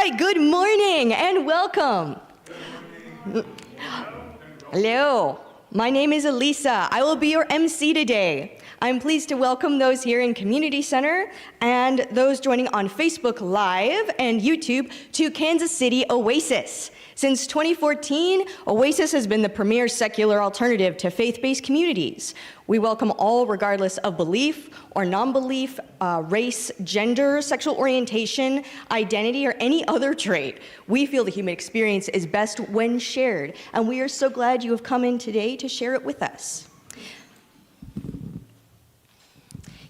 right, good morning and welcome. Hello, my name is Elisa. I will be your MC today. I'm pleased to welcome those here in Community Center and those joining on Facebook Live and YouTube to Kansas City Oasis. Since 2014, Oasis has been the premier secular alternative to faith-based communities. We welcome all regardless of belief or non-belief, race, gender, sexual orientation, identity, or any other trait. We feel the human experience is best when shared, and we are so glad you have come in today to share it with us.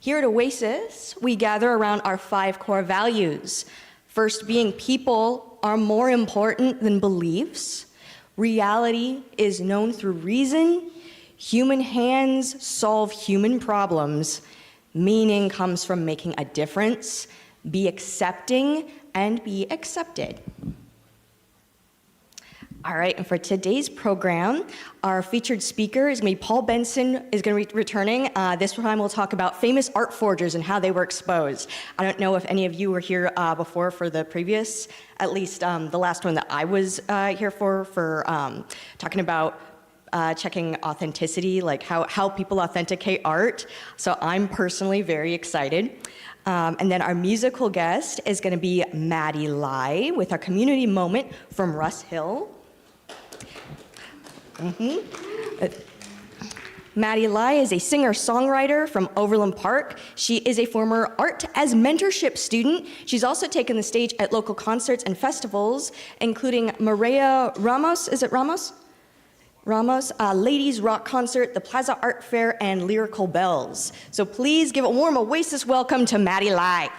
Here at Oasis, we gather around our 5 core values. First being people are more important than beliefs. Reality is known through reason. Human hands solve human problems. Meaning comes from making a difference. Be accepting and be accepted. All right, and for today's program, our featured speaker is going to be Paul Benson is going to be returning. This time we'll talk about famous art forgers and how they were exposed. I don't know if any of you were here before for the previous, at least the last one that I was here for talking about checking authenticity, like how people authenticate art. So I'm personally very excited. And then our musical guest is going to be Maddie Lai with our community moment from Russ Hill. Maddie Lai is a singer-songwriter from Overland Park. She is a former art as mentorship student. She's also taken the stage at local concerts and festivals, including Maria Ramos, is it Ramos? Ramos, Ladies Rock Concert, the Plaza Art Fair, and Lyrical Bells. So please give a warm Oasis welcome to Maddie Lai.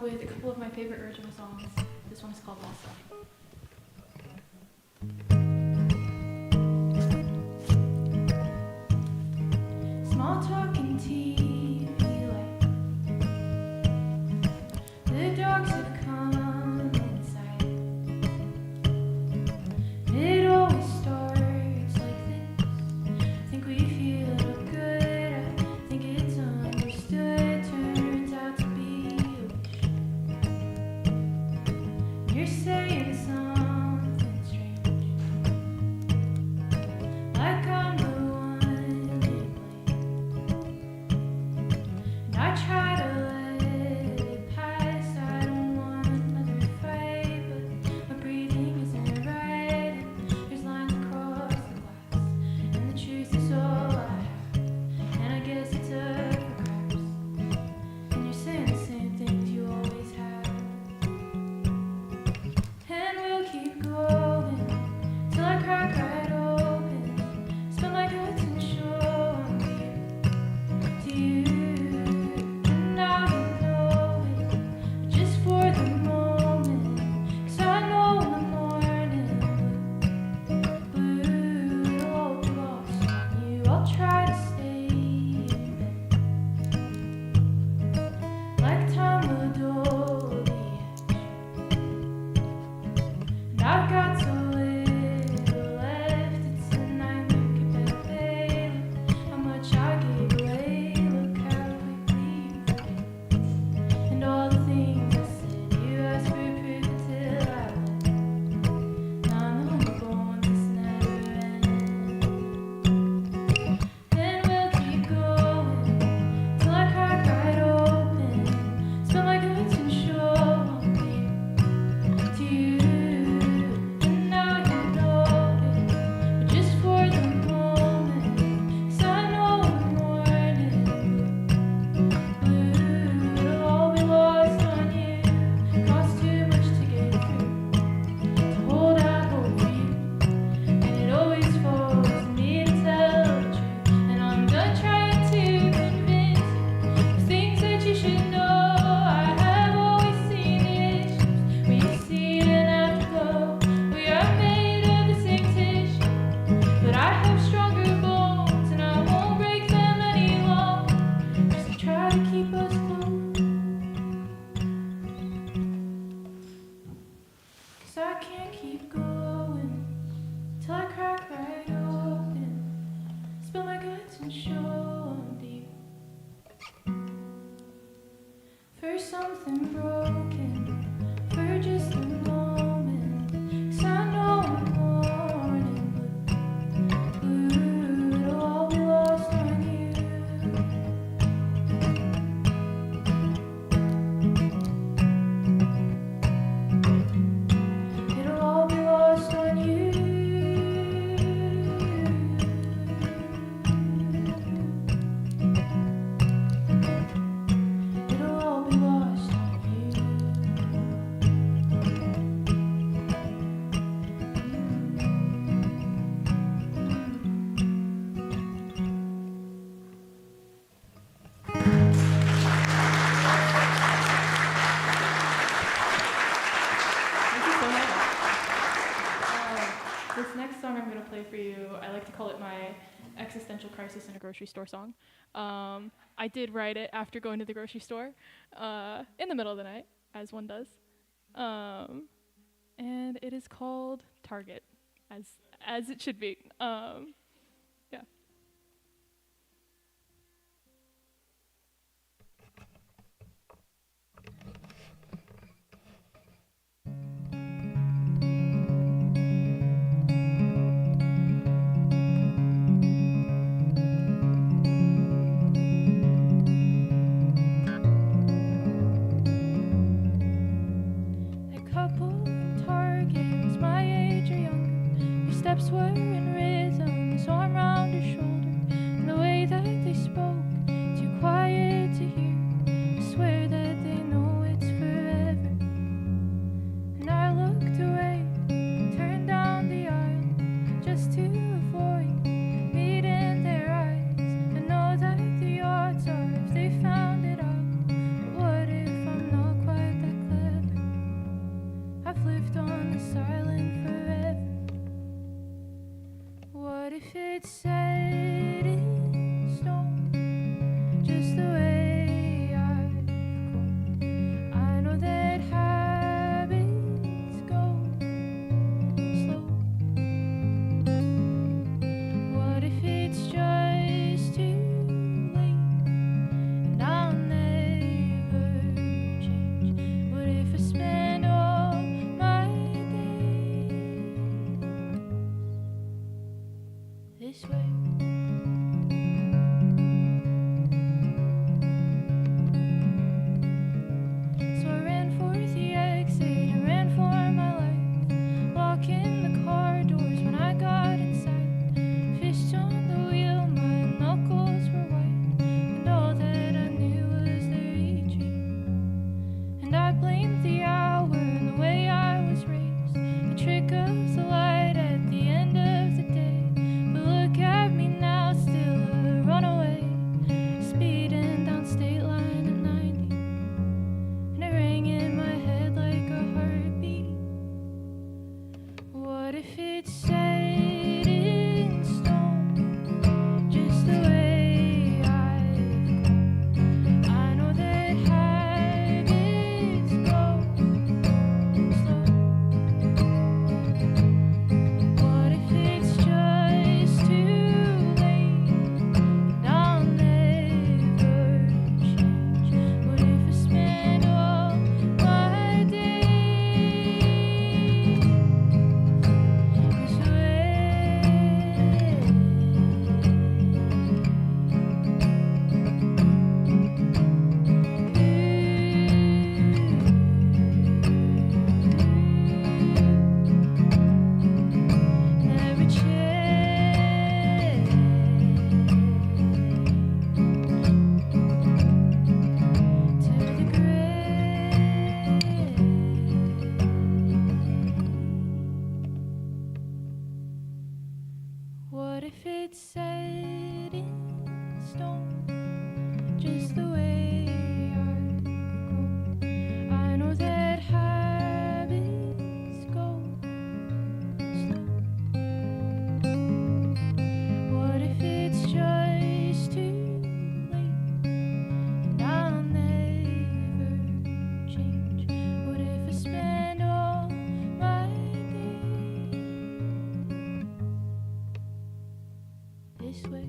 With a couple of my favorite original songs. This one is called Lost Stuff. Small talk and TV light. The dogs have come inside. It always starts like this. I think we feel good. I think it's understood. Turns out to be. You're saying something. This next song I'm going to play for you, I like to call it my existential crisis in a grocery store song. I did write it after going to the grocery store in the middle of the night, as one does. And it is called Target, as it should be. Yeah. A couple in Target was my age or younger. Their steps were in rhythm, his arm round her shoulder, and the way that they spoke, too quiet to hear. I swear that they know it's forever. And I looked away, turned down the aisle, just to avoid meeting their eyes. I know that the odds are if they found it out. But what if I'm not quite that clever? I've lived on the silent forever. What if it's set in stone, just the way I've grown? I know that habits go slow. What if it's just too late and I'll never change? What if I spend all my days this way? So I ran for the exit, I ran for my life, locking the car doors when I got inside. Fist on the wheel, my knuckles were white, and all that I knew was their retreat. And I blamed the hour and the way I was raised, the trick of the light at the end of the day. But look at me now, still a runaway, speeding down state line at 90. And it rang in my head like a heartbeat. What if it's set in stone, just the way I've grown? I know that habits go slow. What if it's just too late and I'll never change? What if I spend all my days this way? Never change to the grave. What if it's set in stone, just the way I've grown? I know that habits go slow. What if it's just too late and I'll never change? What if I spend all my days this way?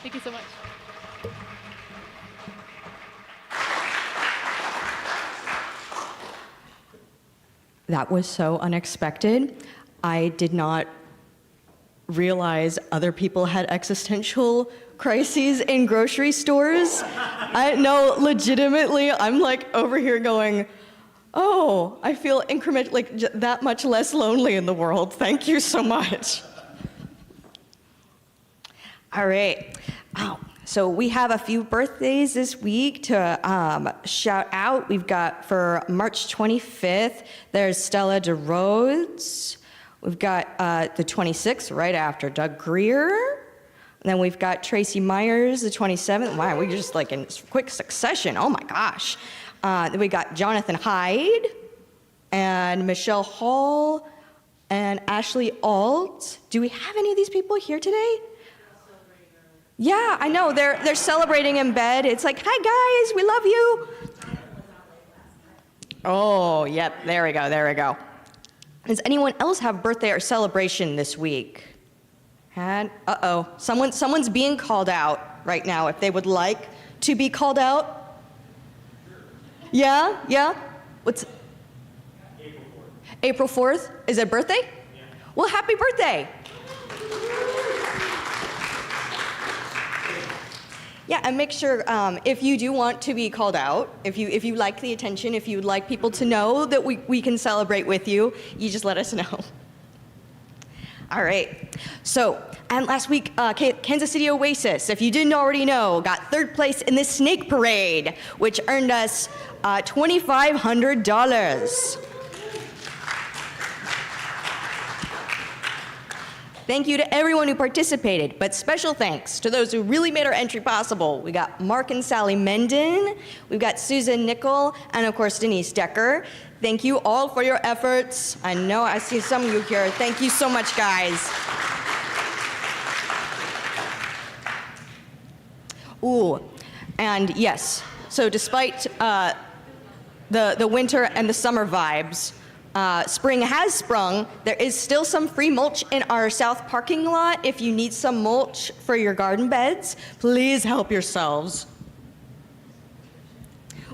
Thank you so much. That was so unexpected. I did not realize other people had existential crises in grocery stores. I know, legitimately, I'm like over here going, oh, I feel that much less lonely in the world. Thank you so much. All right. Wow. So we have a few birthdays this week to shout out. We've got for March 25th, there's Stella DeRhodes. We've got the 26th, right after, Doug Greer. And then we've got Tracy Myers, the 27th. Wow, we're just like in quick succession. Oh my gosh. Then we got Jonathan Hyde and Michelle Hall and Ashley Alt. Do we have any of these people here today? Yeah, I know. They're celebrating in bed. It's like, hi guys, we love you. Oh, yep, there we go. Does anyone else have birthday or celebration this week? And someone's being called out right now. If they would like to be called out. Yeah. What's April 4th? Is it birthday? Yeah. Well, happy birthday. Yeah, and make sure if you do want to be called out, if you like the attention, if you would like people to know that we can celebrate with you, you just let us know. All right. So, and last week, Kansas City Oasis, if you didn't already know, got third place in the Snake Parade, which earned us $2,500. Thank you to everyone who participated, but special thanks to those who really made our entry possible. We got Mark and Sally Menden, we've got Susan Nickel, and of course Denise Decker. Thank you all for your efforts. I know I see some of you here. Thank you so much, guys. Ooh, and yes, so despite the winter and the summer vibes, spring has sprung. There is still some free mulch in our south parking lot. If you need some mulch for your garden beds, please help yourselves.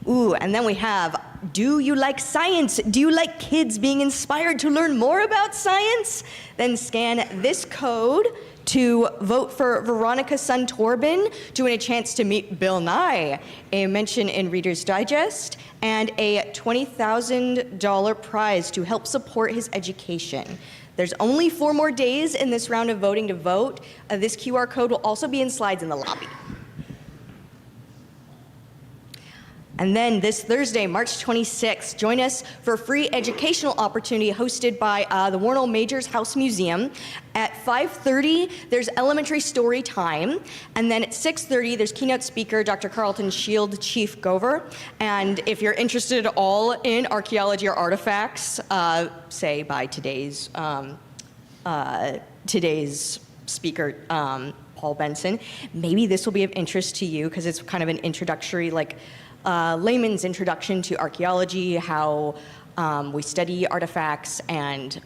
Ooh, and then we have, do you like science? Do you like kids being inspired to learn more about science? Then scan this code to vote for Veronica's son Torben to win a chance to meet Bill Nye, a mention in Reader's Digest, and a $20,000 prize to help support his education. There's only 4 more days in this round of voting to vote. This QR code will also be in slides in the lobby. And then this Thursday, March 26th, join us for a free educational opportunity hosted by the Warnell Majors House Museum. At 5:30, there's elementary story time. And then at 6:30, there's keynote speaker, Dr. Carlton Shield, Chief Gover. And if you're interested at all in archaeology or artifacts, say by today's speaker, Paul Benson, maybe this will be of interest to you because it's kind of an introductory, layman's introduction to archaeology, how we study artifacts and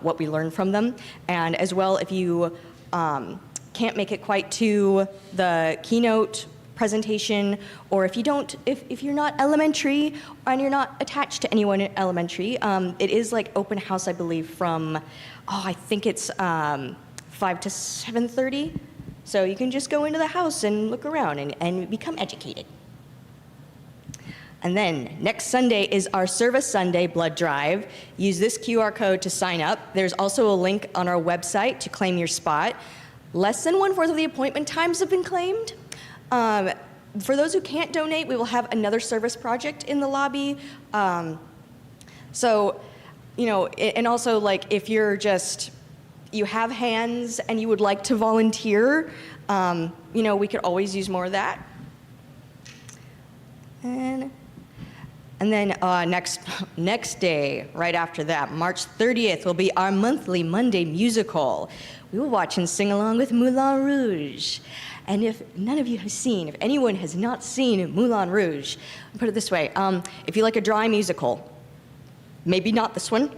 what we learn from them. And as well, if you can't make it quite to the keynote presentation, or if you're not elementary and you're not attached to anyone in elementary, it is like open house, I believe, from, I think it's 5 to 7:30. So you can just go into the house and look around and become educated. And then next Sunday is our Service Sunday blood drive. Use this QR code to sign up. There's also a link on our website to claim your spot. Less than 1/4 of the appointment times have been claimed. For those who can't donate, we will have another service project in the lobby. And also if you have hands and you would like to volunteer, we could always use more of that. And then next day, right after that, March 30th, will be our monthly Monday musical. We will watch and sing along with Moulin Rouge. And if none of you have seen, if anyone has not seen Moulin Rouge, I'll put it this way, if you like a dry musical, maybe not this one.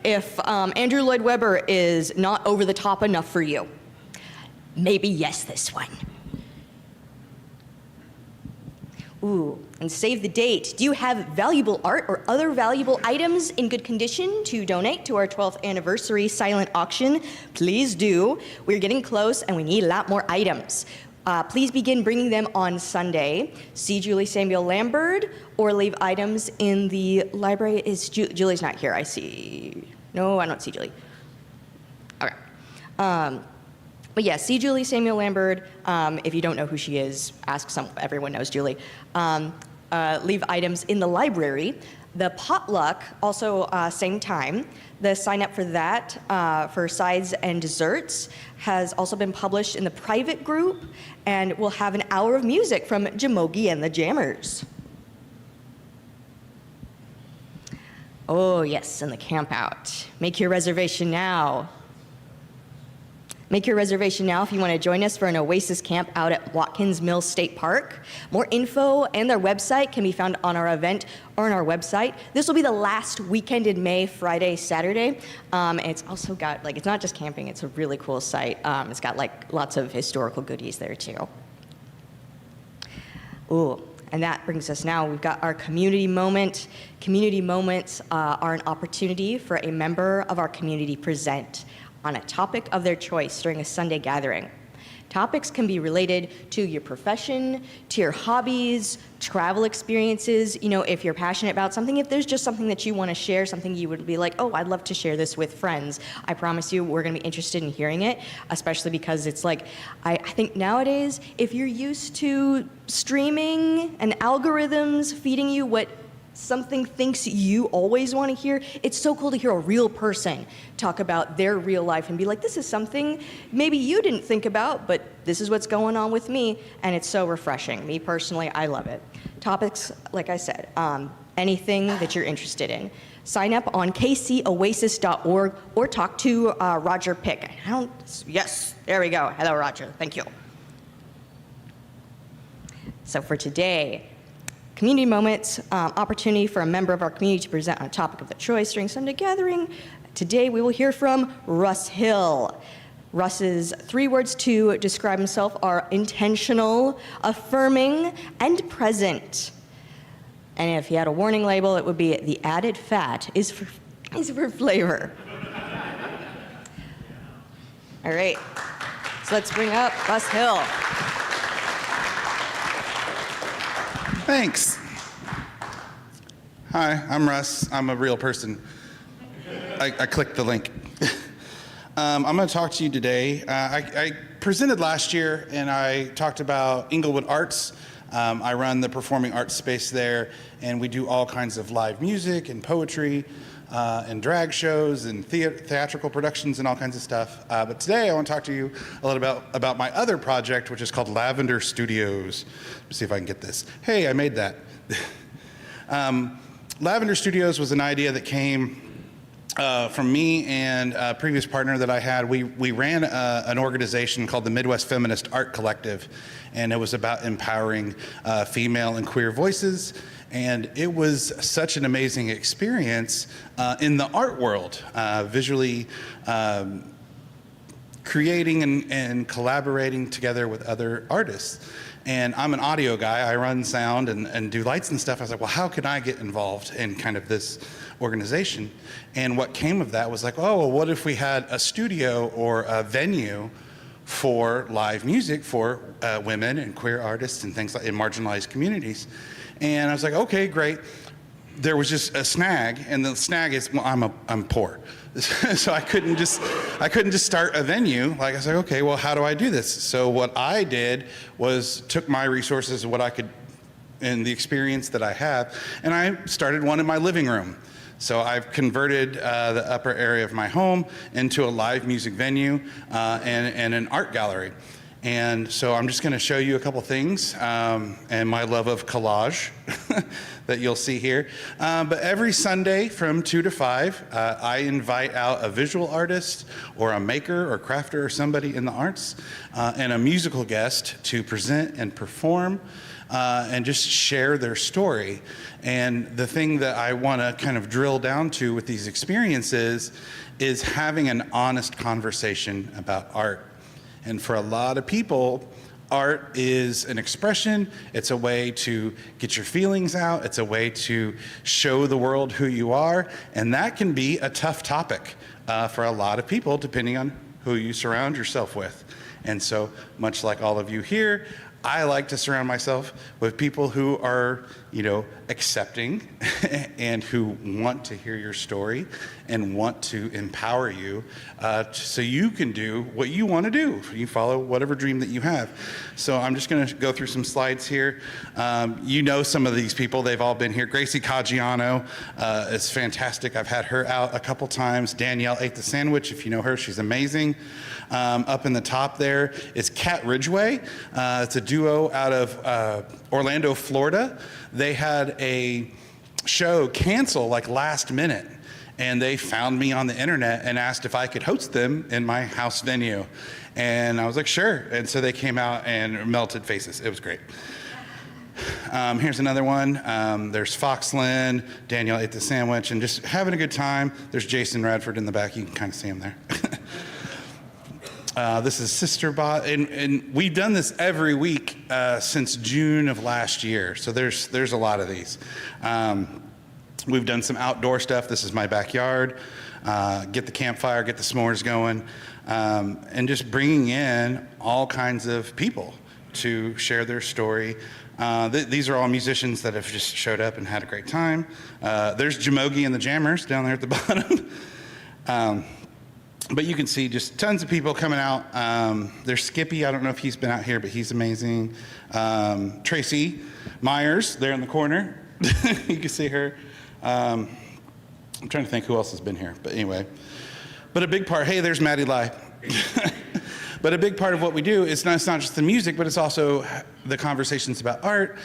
If Andrew Lloyd Webber is not over the top enough for you, maybe yes, this one. Ooh, and save the date. Do you have valuable art or other valuable items in good condition to donate to our 12th anniversary silent auction? Please do. We're getting close and we need a lot more items. Please begin bringing them on Sunday. See Julie Samuel Lambert or leave items in the library. Julie's not here, I see. No, I don't see Julie. Okay. But yeah, see Julie Samuel Lambert. If you don't know who she is, ask everyone knows Julie. Leave items in the library. The potluck, also same time. The sign up for that, for sides and desserts, has also been published in the private group, and we'll have an hour of music from Jamogi and the Jammers. Oh yes, and the camp out. Make your reservation now. Make your reservation now if you want to join us for an Oasis camp out at Watkins Mills State Park. More info and their website can be found on our event or on our website. This will be the last weekend in May, Friday, Saturday. And it's also got, it's not just camping, it's a really cool site. It's got lots of historical goodies there too. Ooh. And that brings us now, we've got our community moment. Community moments are an opportunity for a member of our community to present on a topic of their choice during a Sunday gathering. Topics can be related to your profession, to your hobbies, travel experiences. If you're passionate about something, if there's just something that you want to share, something you would be like, oh, I'd love to share this with friends. I promise you we're going to be interested in hearing it, especially because it's I think nowadays, if you're used to streaming and algorithms feeding you what something thinks you always want to hear, it's so cool to hear a real person talk about their real life and be like, this is something maybe you didn't think about, but this is what's going on with me, and it's so refreshing. Me personally, I love it. Topics, like I said, anything that you're interested in. Sign up on kcoasis.org or talk to Roger Pick. Yes, there we go. Hello, Roger. Thank you. So for today, community moments, opportunity for a member of our community to present on a topic of their choice during Sunday gathering. Today we will hear from Russ Hill. Russ's 3 words to describe himself are intentional, affirming, and present. And if he had a warning label, it would be the added fat is for flavor. All right, so let's bring up Russ Hill. Thanks. Hi, I'm Russ. I'm a real person. I clicked the link. I'm going to talk to you today. I presented last year, and I talked about Inglewood Arts. I run the performing arts space there, and we do all kinds of live music and poetry and drag shows and theatrical productions and all kinds of stuff. But today I want to talk to you a little about my other project, which is called Lavender Studios. Let's see if I can get this. Hey, I made that. Lavender Studios was an idea that came from me and a previous partner that I had. We ran an organization called the Midwest Feminist Art Collective, and it was about empowering female and queer voices. And it was such an amazing experience in the art world, visually creating and collaborating together with other artists. And I'm an audio guy. I run sound and do lights and stuff. I was like, well, how can I get involved in kind of this organization? And what came of that was like, oh, well, what if we had a studio or a venue for live music for women and queer artists and things like in marginalized communities? And I was like, okay, great. There was just a snag, and the snag is, well, I'm poor. So I couldn't just start a venue. Like I was like, okay, well, how do I do this? So what I did was took my resources, what I could, and the experience that I have, and I started one in my living room. So I've converted the upper area of my home into a live music venue and an art gallery. And so I'm just going to show you a couple things and my love of collage that you'll see here. But every Sunday from 2 to 5, I invite out a visual artist or a maker or crafter or somebody in the arts and a musical guest to present and perform and just share their story. And the thing that I want to kind of drill down to with these experiences is having an honest conversation about art. And for a lot of people, art is an expression. It's a way to get your feelings out. It's a way to show the world who you are. And that can be a tough topic for a lot of people, depending on who you surround yourself with. And so, much like all of you here, I like to surround myself with people who are accepting and who want to hear your story and want to empower you so you can do what you want to do. You follow whatever dream that you have. So I'm just going to go through some slides here. Some of these people, they've all been here. Gracie Caggiano is fantastic. I've had her out a couple times. Danielle Ate the Sandwich, if you know her, she's amazing. Up in the top there is Kat Ridgway. It's a duo out of Orlando, Florida. They had a show cancel like last minute, and they found me on the internet and asked if I could host them in my house venue. And I was like, sure. And so they came out and melted faces. It was great. Here's another one. There's Fox Lynn, Danielle Ate the Sandwich, and just having a good time. There's Jason Radford in the back. You can kind of see him there. This is Sister Bot, and we've done this every week since June of last year. So there's a lot of these. We've done some outdoor stuff. This is my backyard. Get the campfire, get the s'mores going, and just bringing in all kinds of people to share their story. These are all musicians that have just showed up and had a great time. There's Jamogi and the Jammers down there at the bottom. But you can see just tons of people coming out. There's Skippy. I don't know if he's been out here, but he's amazing. Tracy Myers there in the corner. You can see her. I'm trying to think who else has been here. But anyway. But a big part, hey, there's Maddie Lai. But a big part of what we do is it's not just the music, but it's also the conversations about art.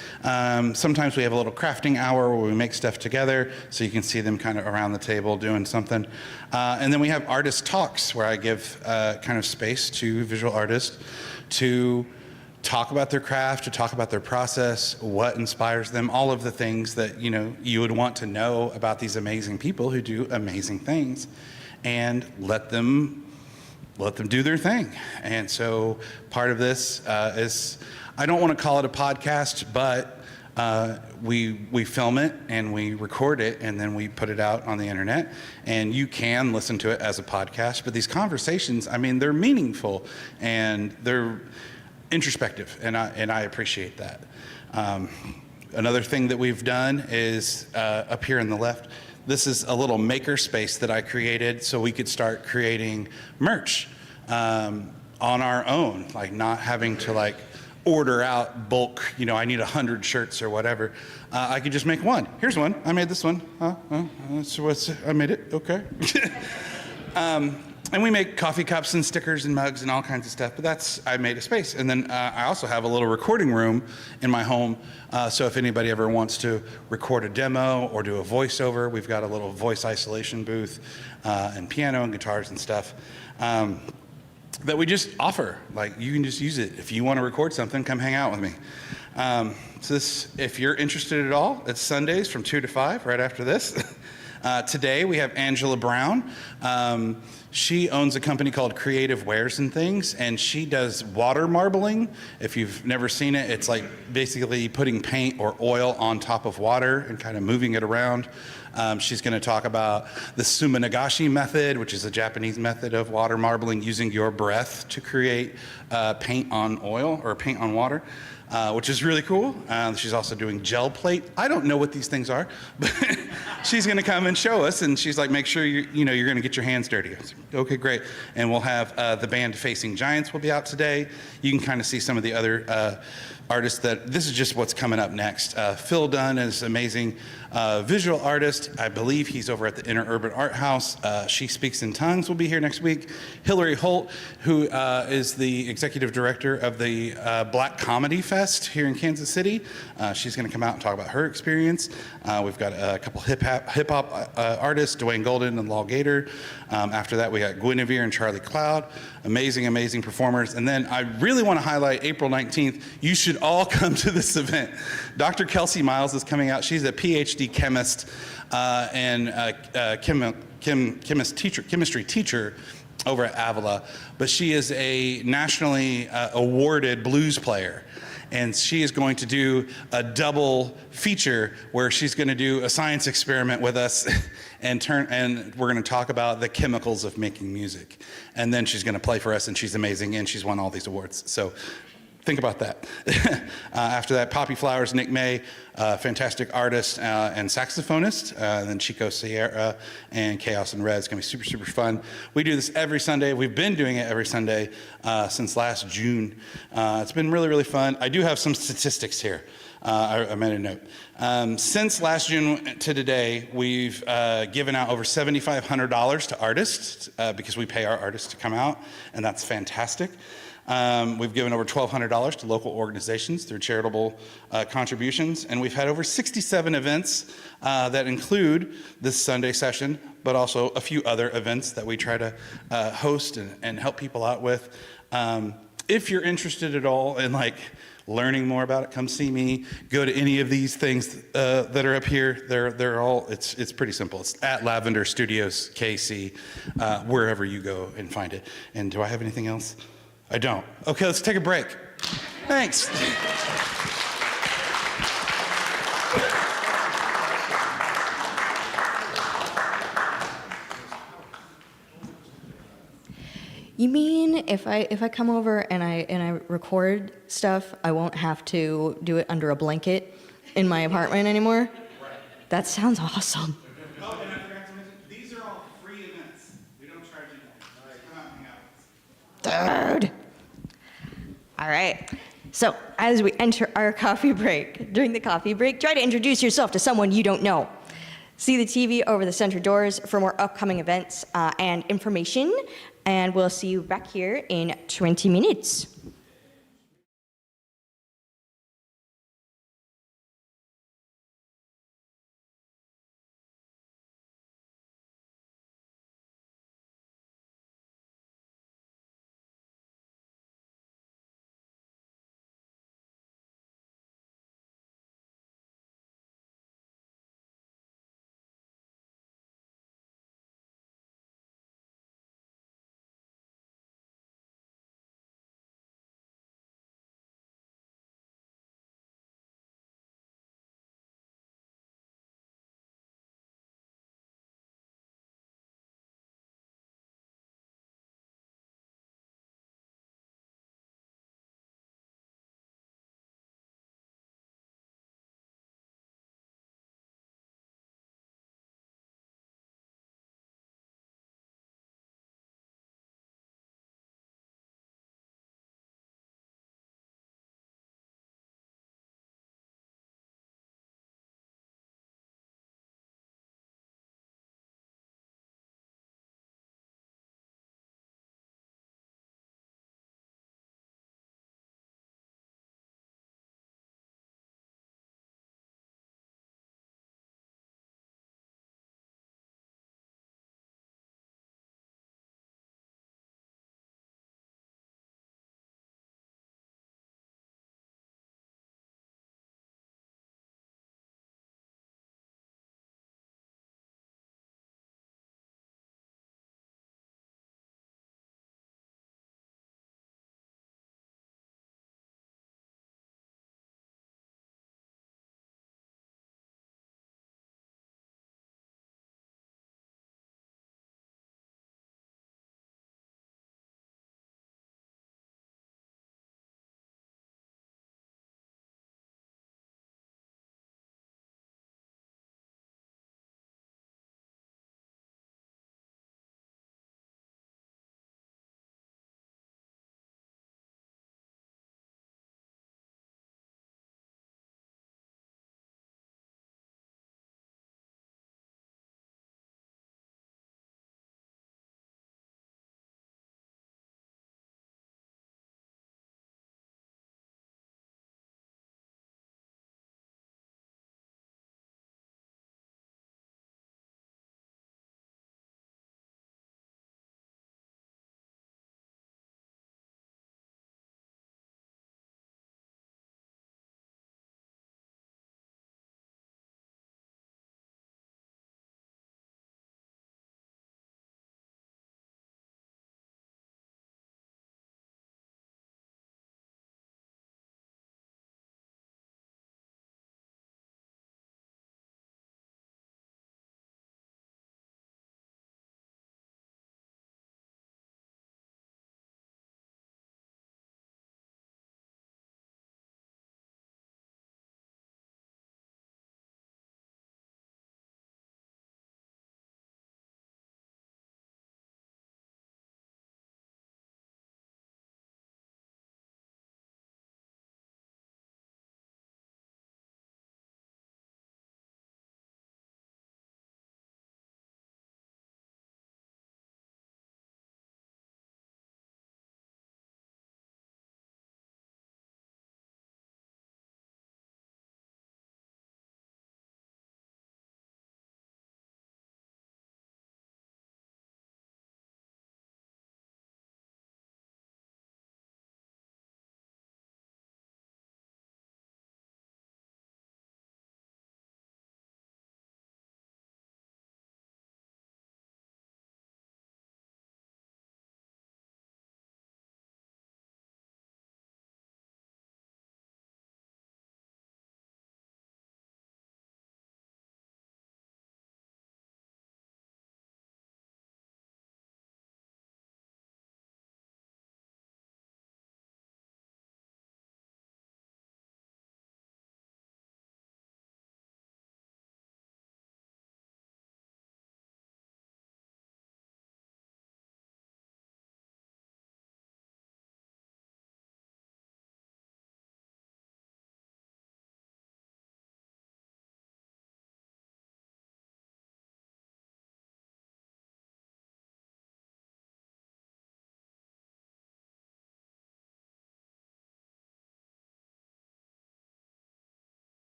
Sometimes we have a little crafting hour where we make stuff together, so you can see them kind of around the table doing something. And then we have artist talks, where I give kind of space to visual artists to talk about their craft, to talk about their process, what inspires them, all of the things that you would want to know about these amazing people who do amazing things, and let them do their thing. And so part of this is, I don't want to call it a podcast, but we film it and we record it and then we put it out on the internet, and you can listen to it as a podcast. But these conversations, they're meaningful and they're introspective, and I appreciate that. Another thing that we've done is up here on the left, this is a little maker space that I created so we could start creating merch on our own, like not having to order out bulk, I need 100 shirts or whatever. I could just make one. Here's one. I made this one. I made it. Okay. And we make coffee cups and stickers and mugs and all kinds of stuff, but I made a space. And then I also have a little recording room in my home, so if anybody ever wants to record a demo or do a voiceover, we've got a little voice isolation booth and piano and guitars and stuff that we just offer. You can just use it. If you want to record something, come hang out with me. So this, if you're interested at all, it's Sundays from 2 to 5, right after this. Today we have Angela Brown. She owns a company called Creative Wares and Things, and she does water marbling. If you've never seen it, it's like basically putting paint or oil on top of water and kind of moving it around. She's going to talk about the suminagashi method, which is a Japanese method of water marbling, using your breath to create paint on oil or paint on water. Which is really cool. She's also doing gel plate. I don't know what these things are, but she's going to come and show us, and she's like, make sure you're going to get your hands dirty. I was like, okay, great. And we'll have the band Facing Giants will be out today. You can kind of see some of the other artists this is just what's coming up next. Phil Dunn is amazing visual artist. I believe he's over at the Inner Urban Art House. She Speaks in Tongues will be here next week. Hillary Holt, who is the executive director of the Black Comedy Fest here in Kansas City. She's going to come out and talk about her experience. We've got a couple hip-hop artists, Dwayne Golden and Law Gator. After that, we got Guinevere and Charlie Cloud. Amazing, amazing performers. And then I really want to highlight April 19th. You should all come to this event. Dr. Kelsey Miles is coming out. She's a PhD chemist and chemistry teacher over at Avila, but she is a nationally awarded blues player. And she is going to do a double feature where she's going to do a science experiment with us and we're going to talk about the chemicals of making music. And then she's going to play for us, and she's amazing, and she's won all these awards. So think about that. After that, Poppy Flowers, Nick May, fantastic artist and saxophonist. And then Chico Sierra and Chaos and Red. It's going to be super, super fun. We do this every Sunday. We've been doing it every Sunday since last June. It's been really, really fun. I do have some statistics here. I made a note. Since last June to today, we've given out over $7,500 to artists because we pay our artists to come out, and that's fantastic. We've given over $1,200 to local organizations through charitable contributions, and we've had over 67 events that include this Sunday session, but also a few other events that we try to host and help people out with. If you're interested at all in learning more about it, come see me. Go to any of these things that are up here. They're all, it's pretty simple. It's at Lavender Studios KC, wherever you go and find it. And do I have anything else? I don't. Okay, let's take a break. Thanks. You mean if I come over and I record stuff, I won't have to do it under a blanket in my apartment anymore? That sounds awesome. Oh, and I forgot to mention, these are all free events. We don't charge you. Come out and hang out with us. Dude. All right. So as we enter our coffee break, during the coffee break, try to introduce yourself to someone you don't know. See the TV over the center doors for more upcoming events and information, and we'll see you back here in 20 minutes.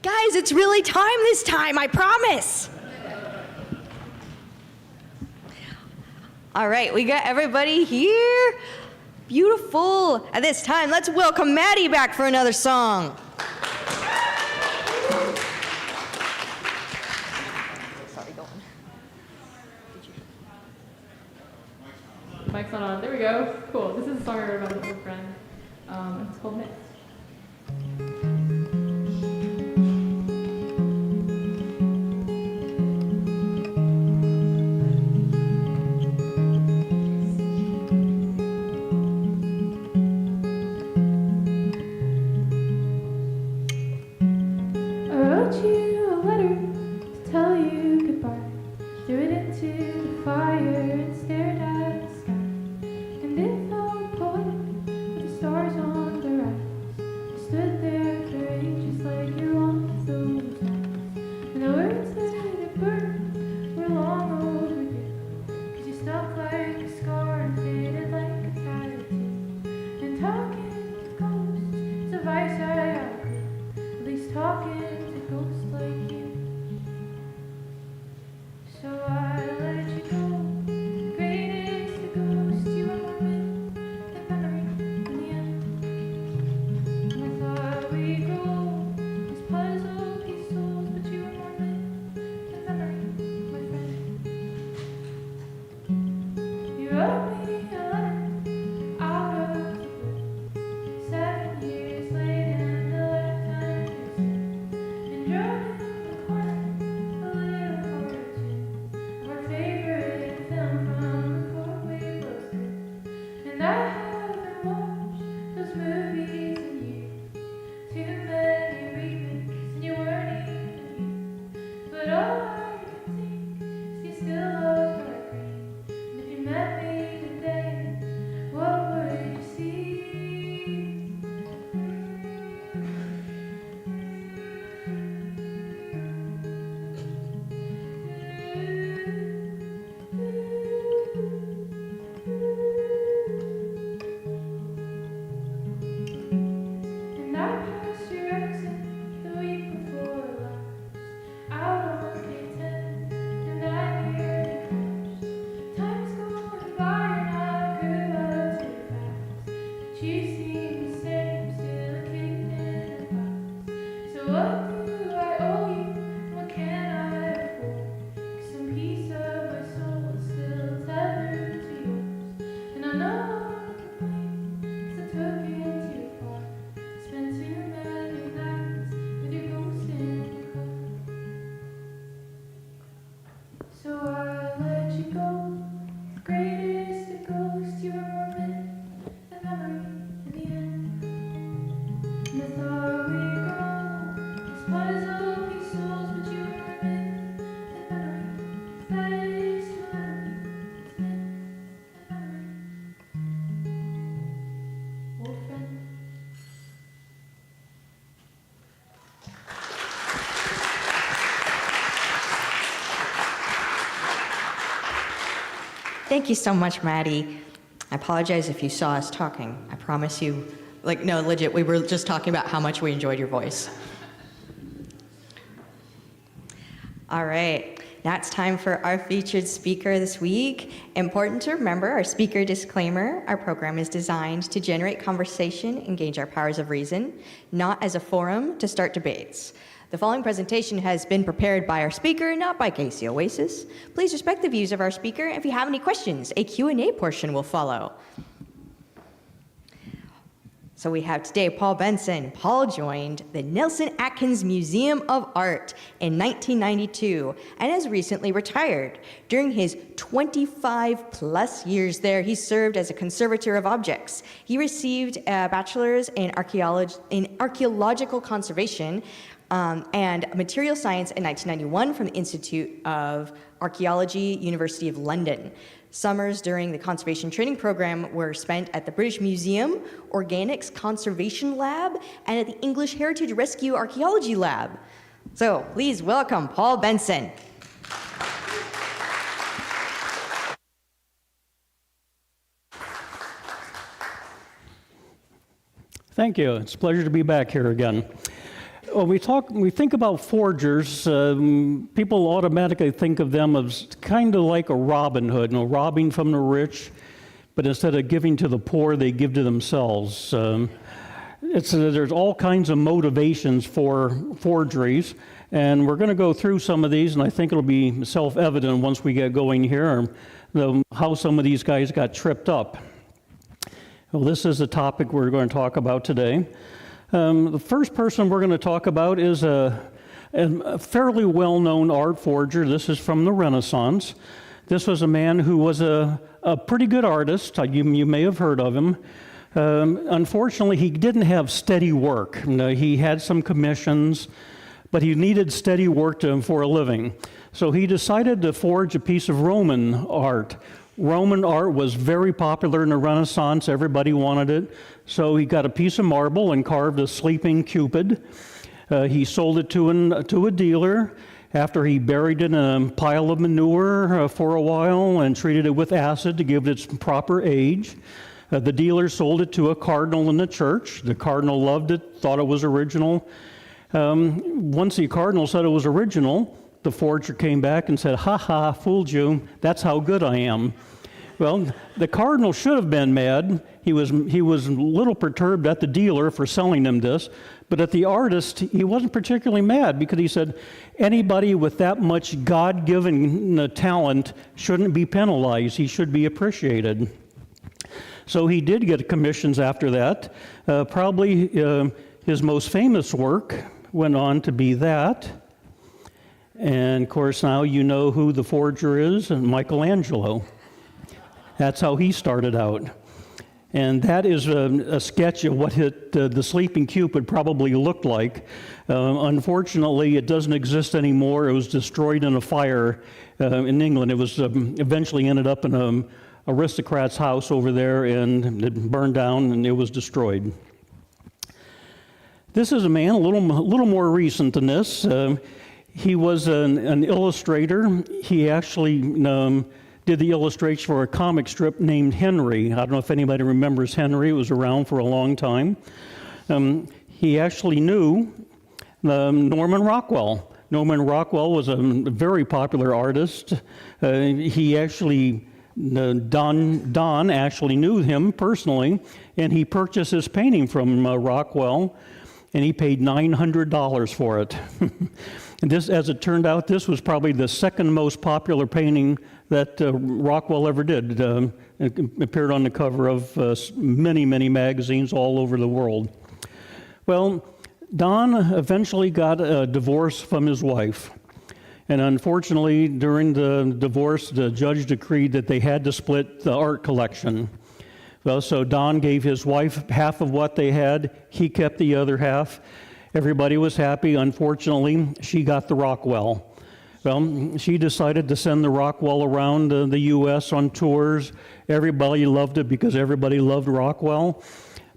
Guys, it's really time this time, I promise. All right, we got everybody here. Beautiful. At this time, let's welcome Maddie back for another song. Sorry, go on. Mic's not on. There we go. Cool. This is a song I wrote about an old friend. It's called Myths. I wrote you a letter to tell you goodbye. Threw it into the fire and stared at the sky. And it felt poetic with the stars on the rise. I stood there for ages like you're one of those eyes. And the words that it burned were long overdue. 'Cause you stuck like a scar and faded like a tattoo. And talking with ghosts is a vice I outgrew. At least talking to ghosts like you. So I let you go. Greatest the ghost you ever been. The memory in the end. And I thought we'd grow as puzzle pieces, but you were more than the memory, my friend. You wrote me a letter out of the blue. 7 years late and the lifetime is through. And drove in the corner a little cartoon of our favorite film from the Broadway poster. And I haven't watched those movies in years. Too many remakes and you weren't even here. But all I can think is you still love dark green. And if you met me today, what would you see? And I passed your exit the week before last, out on K10, and I nearly crashed. Time's gone by and I grew up too fast, but you seem the same, still a kid in a class. So what do I owe you? What can I afford? 'Cause some piece of my soul is still tethered to yours. And I know I'm to blame, 'cause I took it too far. Spent too many nights with your ghost in the car. So I let you go. The greatest of ghosts, you were more than the memory in the end. And I thought we'd grow as puzzle pieces, but you were more than the memory. That is the memory. It's been the memory. Old friend. Thank you so much, Maddie. I apologize if you saw us talking. I promise you, no, legit, we were just talking about how much we enjoyed your voice. All right, now it's time for our featured speaker this week. Important to remember our speaker disclaimer. Our program is designed to generate conversation, engage our powers of reason, not as a forum to start debates. The following presentation has been prepared by our speaker, not by Casey Oasis. Please respect the views of our speaker. If you have any questions, a Q&A portion will follow. So we have today Paul Benson. Paul joined the Nelson Atkins Museum of Art in 1992 and has recently retired. During his 25 plus years there, he served as a conservator of objects. He received a bachelor's in archaeological conservation and material science in 1991 from the Institute of Archaeology, University of London. Summers during the conservation training program were spent at the British Museum Organics Conservation Lab and at the English Heritage Rescue Archaeology Lab. So please welcome Paul Benson. Thank you. It's a pleasure to be back here again. When we think about forgers, people automatically think of them as kind of like a Robin Hood, robbing from the rich, but instead of giving to the poor, they give to themselves. There's all kinds of motivations for forgeries, and we're going to go through some of these, and I think it'll be self-evident once we get going here, how some of these guys got tripped up. Well, this is the topic we're going to talk about today. The first person we're going to talk about is a fairly well-known art forger. This is from the Renaissance. This was a man who was a pretty good artist. You may have heard of him. Unfortunately, he didn't have steady work. He had some commissions, but he needed steady work for a living. So he decided to forge a piece of Roman art. Roman art was very popular in the Renaissance. Everybody wanted it. So he got a piece of marble and carved a sleeping Cupid. He sold it to a dealer after he buried it in a pile of manure for a while and treated it with acid to give it its proper age. The dealer sold it to a cardinal in the church. The cardinal loved it, thought it was original. Once the cardinal said it was original, the forger came back and said, "Ha ha, fooled you. That's how good I am." Well, the cardinal should have been mad. He was a little perturbed at the dealer for selling him this, but at the artist, he wasn't particularly mad because he said, anybody with that much God-given talent shouldn't be penalized. He should be appreciated. So he did get commissions after that. Probably his most famous work went on to be that. And of course, now you know who the forger is, Michelangelo. That's how he started out. And that is a sketch of what the Sleeping Cupid probably looked like. Unfortunately, it doesn't exist anymore. It was destroyed in a fire in England. It was eventually ended up in an aristocrat's house over there, and it burned down, and it was destroyed. This is a man a little more recent than this. He was an illustrator. He actually did the illustration for a comic strip named Henry. I don't know if anybody remembers Henry. It was around for a long time. He actually knew Norman Rockwell. Norman Rockwell was a very popular artist. He actually, Don actually knew him personally, and he purchased his painting from Rockwell, and he paid $900 for it. And this, as it turned out, this was probably the second most popular painting that Rockwell ever did. It appeared on the cover of many, many magazines all over the world. Well, Don eventually got a divorce from his wife. And unfortunately, during the divorce, the judge decreed that they had to split the art collection. Well, so Don gave his wife half of what they had. He kept the other half. Everybody was happy. Unfortunately, she got the Rockwell. Well, she decided to send the Rockwell around the U.S. on tours. Everybody loved it because everybody loved Rockwell.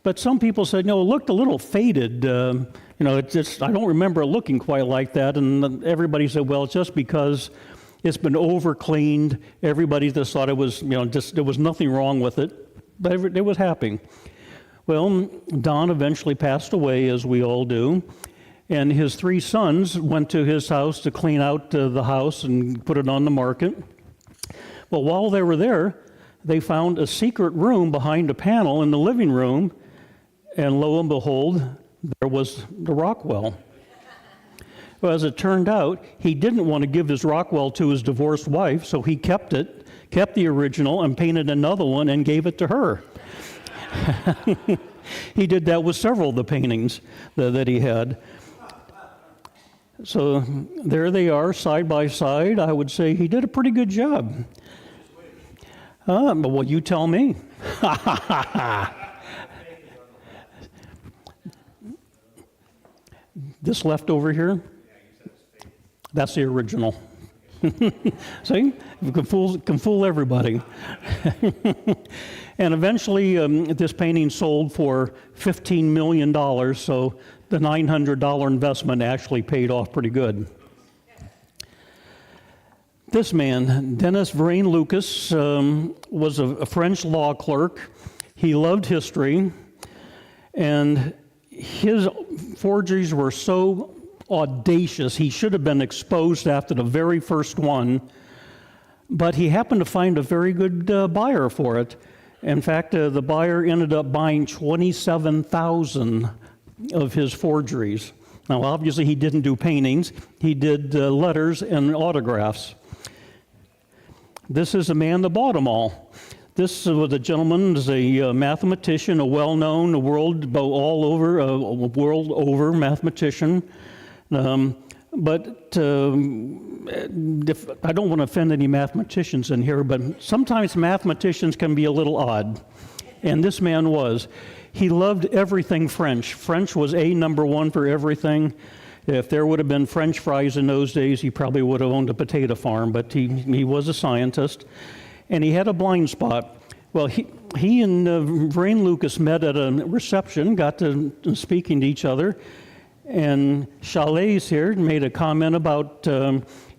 But some people said, no, it looked a little faded. It's just, I don't remember it looking quite like that. And everybody said, well, it's just because it's been over-cleaned. Everybody just thought it was, there was nothing wrong with it. But they was happy. Well, Don eventually passed away, as we all do, and his three sons went to his house to clean out the house and put it on the market. Well, while they were there, they found a secret room behind a panel in the living room, and lo and behold, there was the Rockwell. Well, as it turned out, he didn't want to give his Rockwell to his divorced wife, so he kept the original, and painted another one and gave it to her. He did that with several of the paintings that he had. So there they are, side by side. I would say he did a pretty good job. Well, you tell me. This left over here, that's the original. See, you can fool everybody. And eventually, this painting sold for $15 million, so the $900 investment actually paid off pretty good. This man, Denis Vrain Lucas, was a French law clerk. He loved history, and his forgeries were so audacious, he should have been exposed after the very first one, but he happened to find a very good buyer for it. In fact, the buyer ended up buying 27,000 of his forgeries. Now, obviously, he didn't do paintings. He did letters and autographs. This is the man that bought them all. This was a gentleman, is a mathematician, a well-known, world over mathematician. But I don't want to offend any mathematicians in here, but sometimes mathematicians can be a little odd, and this man was. He loved everything French. French was number one for everything. If there would have been French fries in those days, he probably would have owned a potato farm, but he was a scientist, and he had a blind spot. Well, he and Vrain Lucas met at a reception, got to speaking to each other, and Chalais here made a comment about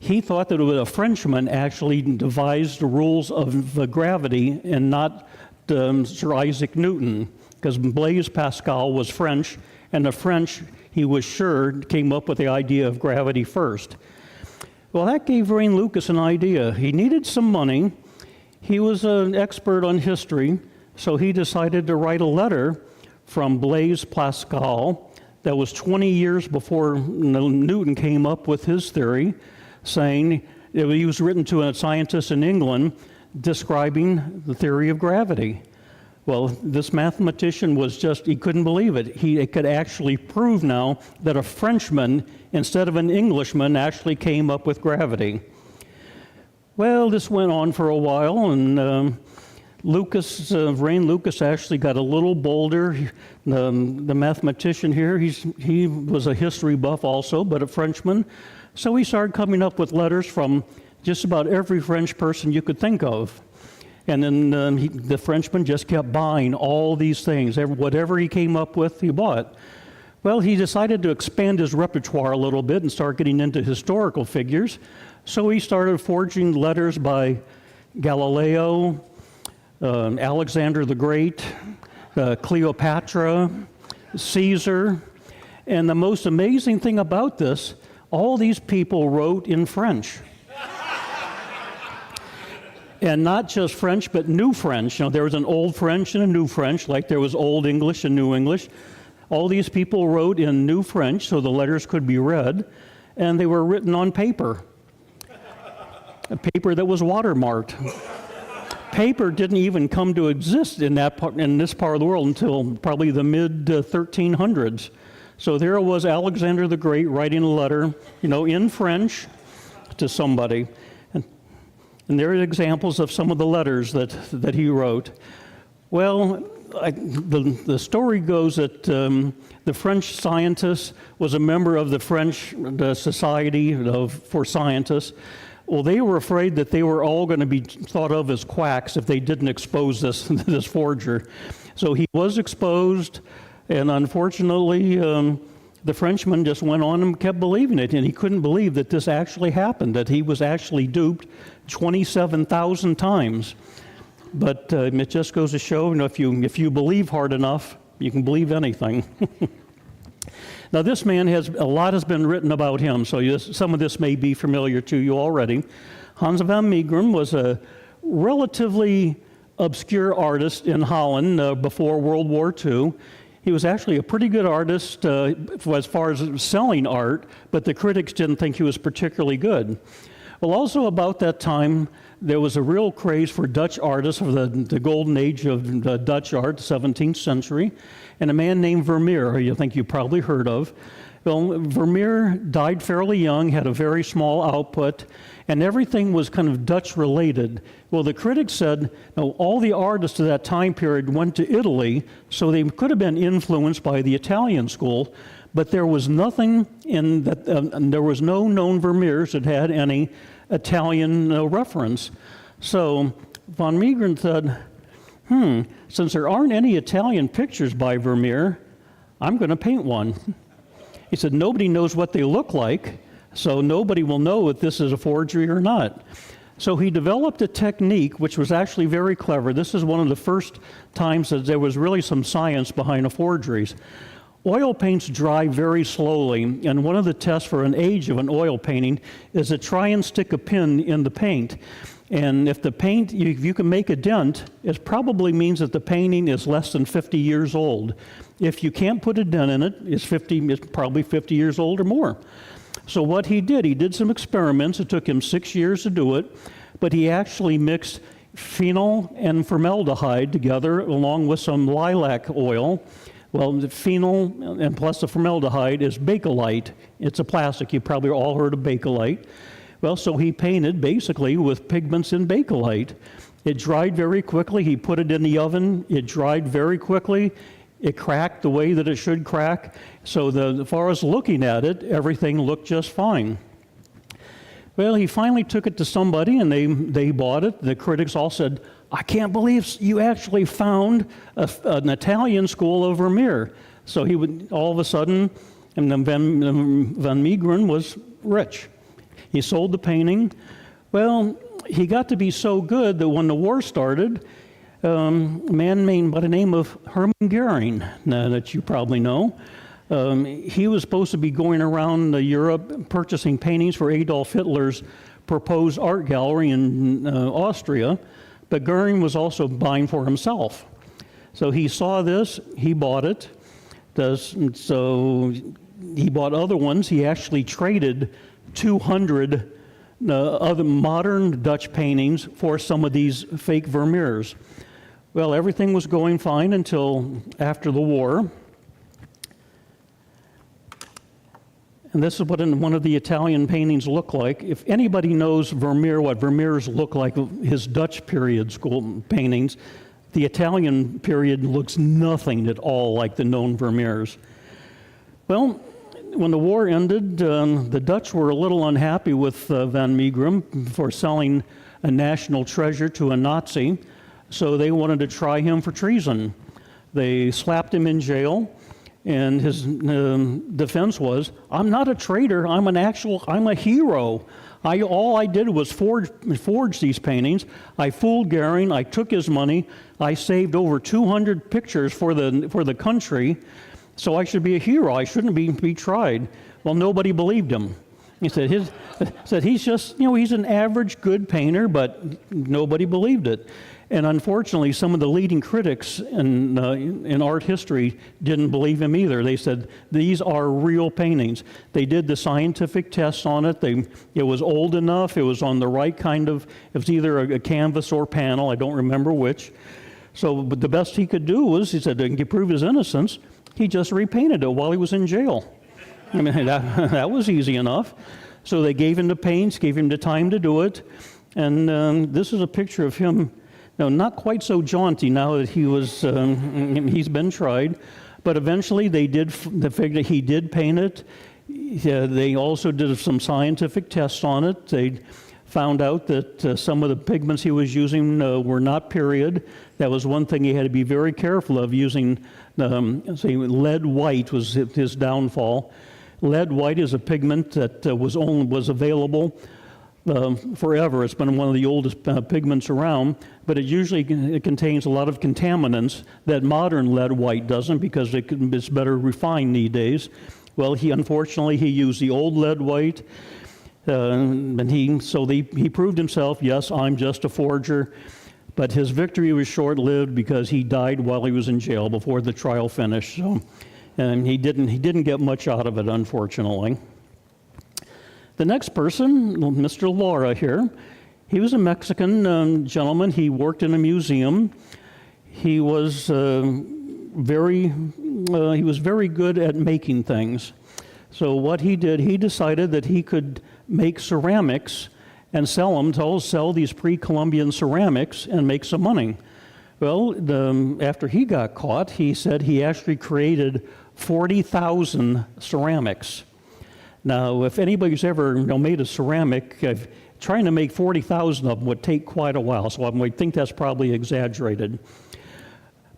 he thought that it was a Frenchman actually devised the rules of gravity and not Sir Isaac Newton, because Blaise Pascal was French, and the French, he was sure, came up with the idea of gravity first. Well, that gave Vrain Lucas an idea. He needed some money. He was an expert on history, so he decided to write a letter from Blaise Pascal that was 20 years before Newton came up with his theory, saying it was written to a scientist in England describing the theory of gravity. Well, this mathematician he couldn't believe it. He could actually prove now that a Frenchman, instead of an Englishman, actually came up with gravity. Well, this went on for a while, and Vrain Lucas actually got a little bolder. The mathematician here, he was a history buff also, but a Frenchman. So he started coming up with letters from just about every French person you could think of. And then the Frenchman just kept buying all these things. Whatever he came up with, he bought. Well, he decided to expand his repertoire a little bit and start getting into historical figures. So he started forging letters by Galileo, Alexander the Great, Cleopatra, Caesar. And the most amazing thing about this, all these people wrote in French. And not just French, but New French. There was an Old French and a New French, like there was Old English and New English. All these people wrote in New French, so the letters could be read, and they were written on paper. A paper that was watermarked. Paper didn't even come to exist in this part of the world until probably the mid-1300s. So there was Alexander the Great writing a letter, in French to somebody. And there are examples of some of the letters that he wrote. Well, the story goes that the French scientist was a member of the French Society for Scientists. Well, they were afraid that they were all going to be thought of as quacks if they didn't expose this forger. So he was exposed, and unfortunately, the Frenchman just went on and kept believing it, and he couldn't believe that this actually happened, that he was actually duped 27,000 times. But it just goes to show, if you believe hard enough, you can believe anything. Now, this man a lot has been written about him, so some of this may be familiar to you already. Hans van Meegeren was a relatively obscure artist in Holland before World War II. He was actually a pretty good artist as far as selling art, but the critics didn't think he was particularly good. Well, also about that time, there was a real craze for Dutch artists of the golden age of Dutch art, 17th century, and a man named Vermeer, who you think you probably heard of. Well, Vermeer died fairly young, had a very small output, and everything was kind of Dutch-related. Well, the critics said, all the artists of that time period went to Italy, so they could have been influenced by the Italian school, but there was nothing in that, there was no known Vermeers that had any Italian reference. So van Meegeren said, since there aren't any Italian pictures by Vermeer, I'm going to paint one. He said, nobody knows what they look like, so nobody will know if this is a forgery or not. So he developed a technique which was actually very clever. This is one of the first times that there was really some science behind the forgeries. Oil paints dry very slowly, and one of the tests for an age of an oil painting is to try and stick a pin in the paint. And if the paint, if you can make a dent, it probably means that the painting is less than 50 years old. If you can't put a dent in it, it's probably 50 years old or more. So what he did some experiments. It took him 6 years to do it, but he actually mixed phenol and formaldehyde together along with some lilac oil. Well, the phenol and plus the formaldehyde is Bakelite. It's a plastic. You've probably all heard of Bakelite. Well, so he painted basically with pigments in Bakelite. It dried very quickly. He put it in the oven. It dried very quickly. It cracked the way that it should crack. So as far as looking at it, everything looked just fine. Well, he finally took it to somebody, and they bought it. The critics all said, "I can't believe you actually found an Italian school of Vermeer." So he would all of a sudden, and then Van Meegeren was rich. He sold the painting. Well, he got to be so good that when the war started, a man named by the name of Hermann Goering, that you probably know, he was supposed to be going around Europe purchasing paintings for Adolf Hitler's proposed art gallery in Austria, but Goering was also buying for himself. So he saw this, he bought it. So he bought other ones. He actually traded 200 other modern Dutch paintings for some of these fake Vermeers. Well, everything was going fine until after the war. And this is what one of the Italian paintings looked like. If anybody knows Vermeer, what Vermeer's look like, his Dutch period school paintings, the Italian period looks nothing at all like the known Vermeers. Well, when the war ended, the Dutch were a little unhappy with Van Meegeren for selling a national treasure to a Nazi, so they wanted to try him for treason. They slapped him in jail, and his defense was, "I'm not a traitor, I'm a hero. All I did was forge these paintings. I fooled Goering, I took his money, I saved over 200 pictures for the country, so I should be a hero, I shouldn't be tried." Well, nobody believed him. He said he's just, he's an average good painter, but nobody believed it. And unfortunately, some of the leading critics in art history didn't believe him either. They said, these are real paintings. They did the scientific tests on it. It was old enough. It was on the right kind of, it was either a canvas or panel. I don't remember which. So but the best he could do was, he said, to prove his innocence, he just repainted it while he was in jail. I mean, that was easy enough. So they gave him the paints, gave him the time to do it. And this is a picture of him. Now, not quite so jaunty now that he's been tried, but eventually they figured he did paint it. They also did some scientific tests on it. They found out that some of the pigments he was using were not period. That was one thing he had to be very careful of, using, say, lead white was his downfall. Lead white is a pigment that was available forever. It's been one of the oldest pigments around, but it contains a lot of contaminants that modern lead white doesn't, because it's better refined these days. Well, unfortunately he used the old lead white, and he proved himself. Yes, I'm just a forger, but his victory was short-lived because he died while he was in jail before the trial finished. So, and he didn't get much out of it, unfortunately. The next person, Mr. Lara here, he was a Mexican gentleman. He worked in a museum. He was very good at making things. So what he did, he decided that he could make ceramics and sell these pre-Columbian ceramics and make some money. Well, after he got caught, he said he actually created 40,000 ceramics. Now, if anybody's ever made a ceramic, trying to make 40,000 of them would take quite a while, so I think that's probably exaggerated.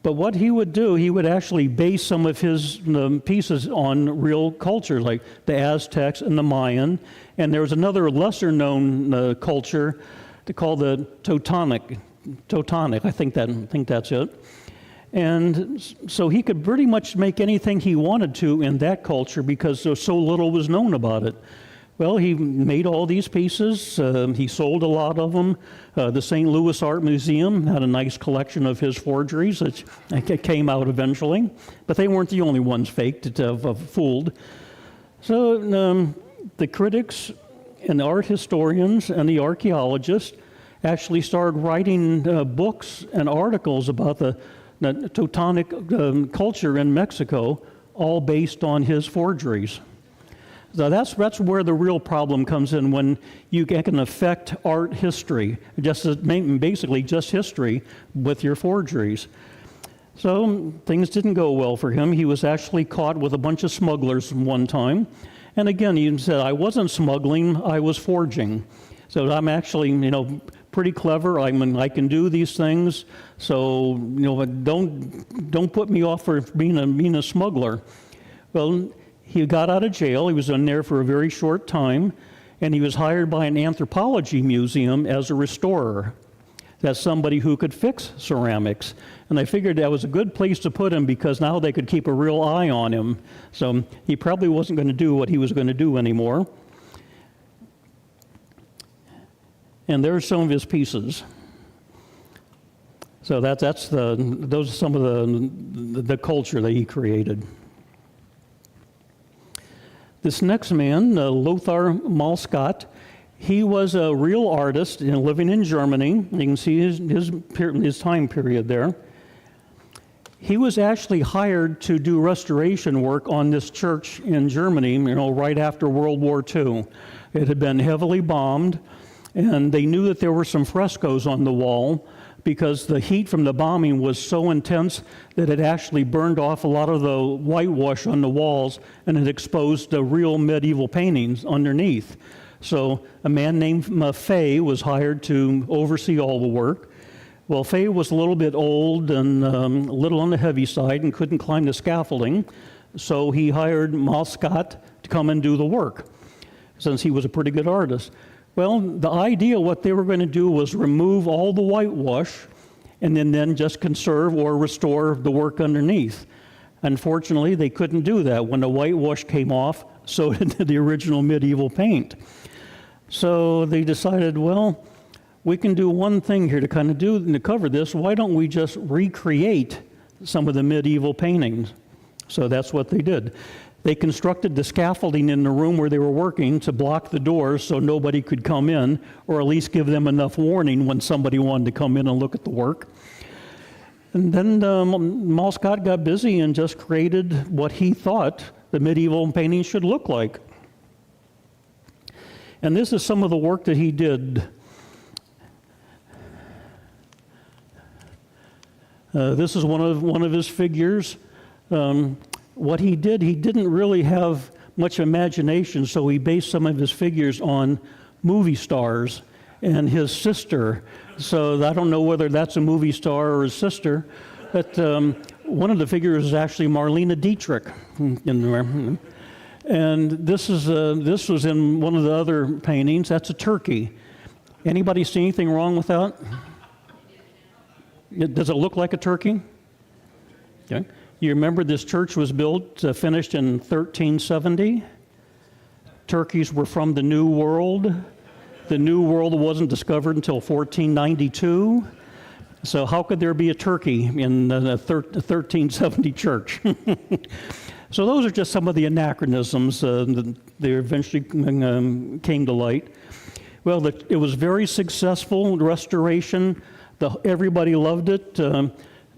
But what he would do, he would actually base some of his pieces on real cultures, like the Aztecs and the Mayan, and there was another lesser-known culture called the Teutonic. I think that's it. And so he could pretty much make anything he wanted to in that culture because so little was known about it. Well, he made all these pieces. He sold a lot of them. The St. Louis Art Museum had a nice collection of his forgeries that came out eventually, but they weren't the only ones faked that fooled. So the critics and the art historians and the archaeologists actually started writing books and articles about the Teutonic culture in Mexico, all based on his forgeries. So that's where the real problem comes in, when you can affect art history, basically just history, with your forgeries. So things didn't go well for him. He was actually caught with a bunch of smugglers one time. And again, he said, I wasn't smuggling, I was forging. So I'm actually, pretty clever. I can do these things. So, don't put me off for being a smuggler. Well, he got out of jail. He was in there for a very short time, and he was hired by an anthropology museum as a restorer. That's somebody who could fix ceramics. And I figured that was a good place to put him because now they could keep a real eye on him. So he probably wasn't going to do what he was going to do anymore. And there's some of his pieces. So those are some of the culture that he created. This next man, Lothar Malskat, he was a real artist living in Germany. You can see his time period there. He was actually hired to do restoration work on this church in Germany, right after World War II. It had been heavily bombed, and they knew that there were some frescoes on the wall because the heat from the bombing was so intense that it actually burned off a lot of the whitewash on the walls, and it exposed the real medieval paintings underneath. So a man named Fay was hired to oversee all the work. Well, Fay was a little bit old and a little on the heavy side and couldn't climb the scaffolding, so he hired Malskat to come and do the work, since he was a pretty good artist. Well, the idea, what they were going to do was remove all the whitewash and then just conserve or restore the work underneath. Unfortunately, they couldn't do that. When the whitewash came off, so did the original medieval paint. So they decided, well, we can do one thing here to cover this. Why don't we just recreate some of the medieval paintings? So that's what they did. They constructed the scaffolding in the room where they were working to block the doors so nobody could come in, or at least give them enough warning when somebody wanted to come in and look at the work. And then Malskat got busy and just created what he thought the medieval painting should look like. And this is some of the work that he did. This is one of his figures. What he did, he didn't really have much imagination, so he based some of his figures on movie stars and his sister. So I don't know whether that's a movie star or his sister, but one of the figures is actually Marlene Dietrich in there. And this was in one of the other paintings. That's a turkey. Anybody see anything wrong with that? Does it look like a turkey? Okay. You remember this church was built, finished in 1370. Turkeys were from the New World. The New World wasn't discovered until 1492. So how could there be a turkey in the 1370 church? So those are just some of the anachronisms that they eventually came to light. Well, it was very successful restoration. Everybody loved it.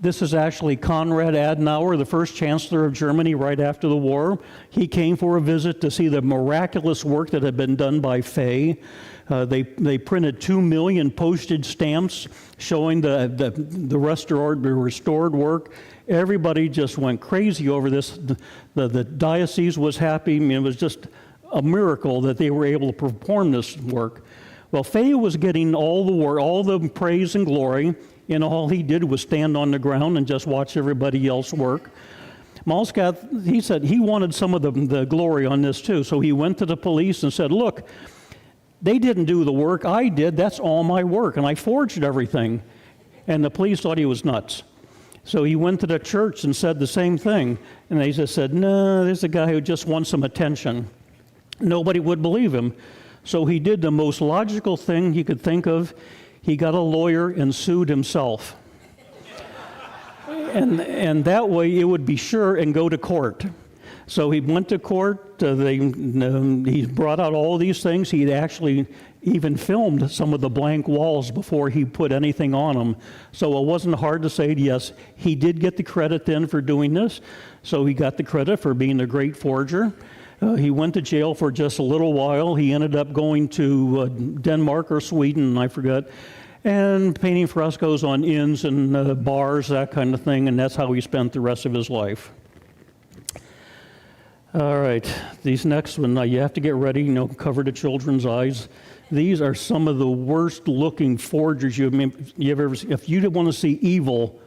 This is actually Konrad Adenauer, the first chancellor of Germany right after the war. He came for a visit to see the miraculous work that had been done by Fay. They printed 2 million postage stamps showing the restored work. Everybody just went crazy over this. The diocese was happy. I mean, it was just a miracle that they were able to perform this work. Well, Fay was getting all the work, all the praise and glory, and all he did was stand on the ground and just watch everybody else work. Malskat, he said he wanted some of the glory on this too, so he went to the police and said, look, they didn't do the work, I did, that's all my work, and I forged everything. And the police thought he was nuts. So he went to the church and said the same thing. And they just said, no, there's a guy who just wants some attention. Nobody would believe him. So he did the most logical thing he could think of. He got a lawyer and sued himself. And that way it would be sure and go to court. So he went to court. He brought out all these things. He'd actually even filmed some of the blank walls before he put anything on them. So it wasn't hard to say, yes, he did get the credit then for doing this. So he got the credit for being a great forger. He went to jail for just a little while. He ended up going to Denmark or Sweden, I forget, and painting frescoes on inns and bars, that kind of thing, and that's how he spent the rest of his life. All right, these next one, you have to get ready, cover the children's eyes. These are some of the worst looking forgers you've ever seen. If you want to see evil,